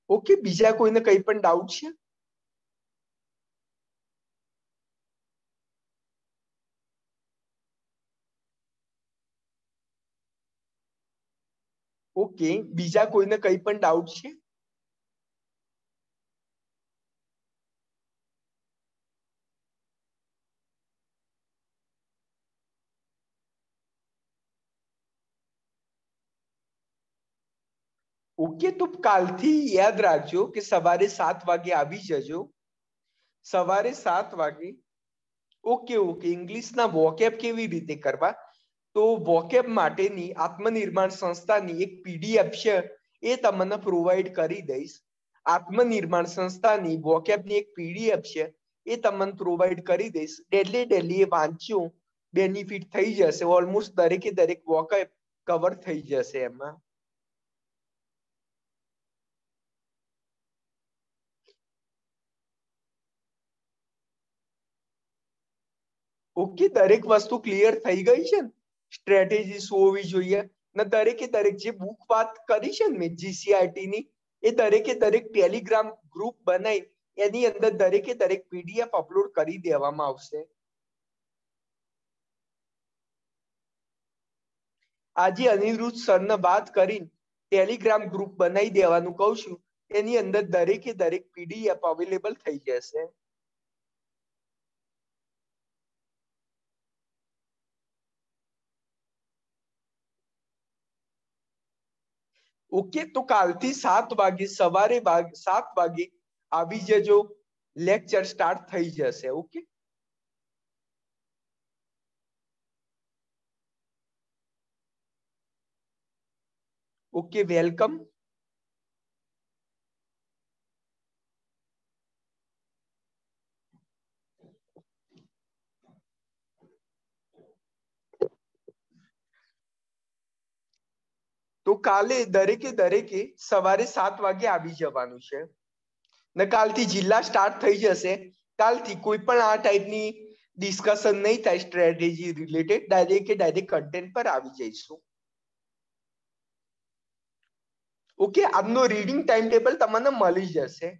ઓકે, બીજા કોઈને કંઈ પણ ડાઉટ છે? ઓકે, બીજા કોઈને કંઈ પણ ડાઉટ છે? ઓકે, તો કાલથી યાદ રાખજો કે સવારે 7 વાગે આવી જજો. સવારે 7 વાગે. ઓકે ઓકે, ઇંગ્લિશના વોકેબ કેવી રીતે કરવા? તો વોકેબ માટેની આત્મનિર્માણ સંસ્થાની એક પીડીએફ છે, એ તમને પ્રોવાઈડ કરી દઈશ. આત્મનિર્માણ સંસ્થાની વોકેબની એક પીડીએફ છે, એ તમને પ્રોવાઈડ કરી દઈશ. ડેલી એ વાંચજો, બેનિફિટ થઈ જશે. ઓલમોસ્ટ દરેકે દરેક વોકેબ કવર થઈ જશે એમાં. ઓકે, દરેક વસ્તુ ક્લિયર થઈ ગઈ છે ને? સ્ટ્રેટેજી શું હોવી જોઈએ ને દરેકે દરેક જે બુક વાત કરી છે ને મેં જીસીઆરટી ની, એ દરેકે દરેક ટેલિગ્રામ ગ્રુપ બનાવી એની અંદર દરેકે દરેક પીડીએફ અપલોડ કરી દેવામાં આવશે. આજે અનિરુદ્ધ સરને વાત કરીને ટેલિગ્રામ ગ્રુપ બનાવી દેવાનું કહું છું, એની અંદર દરેકે દરેક પીડીએફ અવેલેબલ થઈ જશે. ઓકે, તો કાલથી 7 વાગે સવારે 7 વાગે આવી જજો, લેક્ચર સ્ટાર્ટ થઈ જશે. Okay okay, welcome. તો કાલે દરેકે સવારે 7 વાગે આવી જવાનું છે ને કાલથી જિલ્લા સ્ટાર્ટ થઈ જશે. કાલથી કોઈ પણ આ ટાઈપની ડિસ્કશન નહીં થાય સ્ટ્રેટેજી રિલેટેડ, ડાયરેક્ટ કન્ટેન્ટ પર આવી જઈશું. ઓકે, આજનો રીડિંગ ટાઈમ ટેબલ તમને મળી જશે.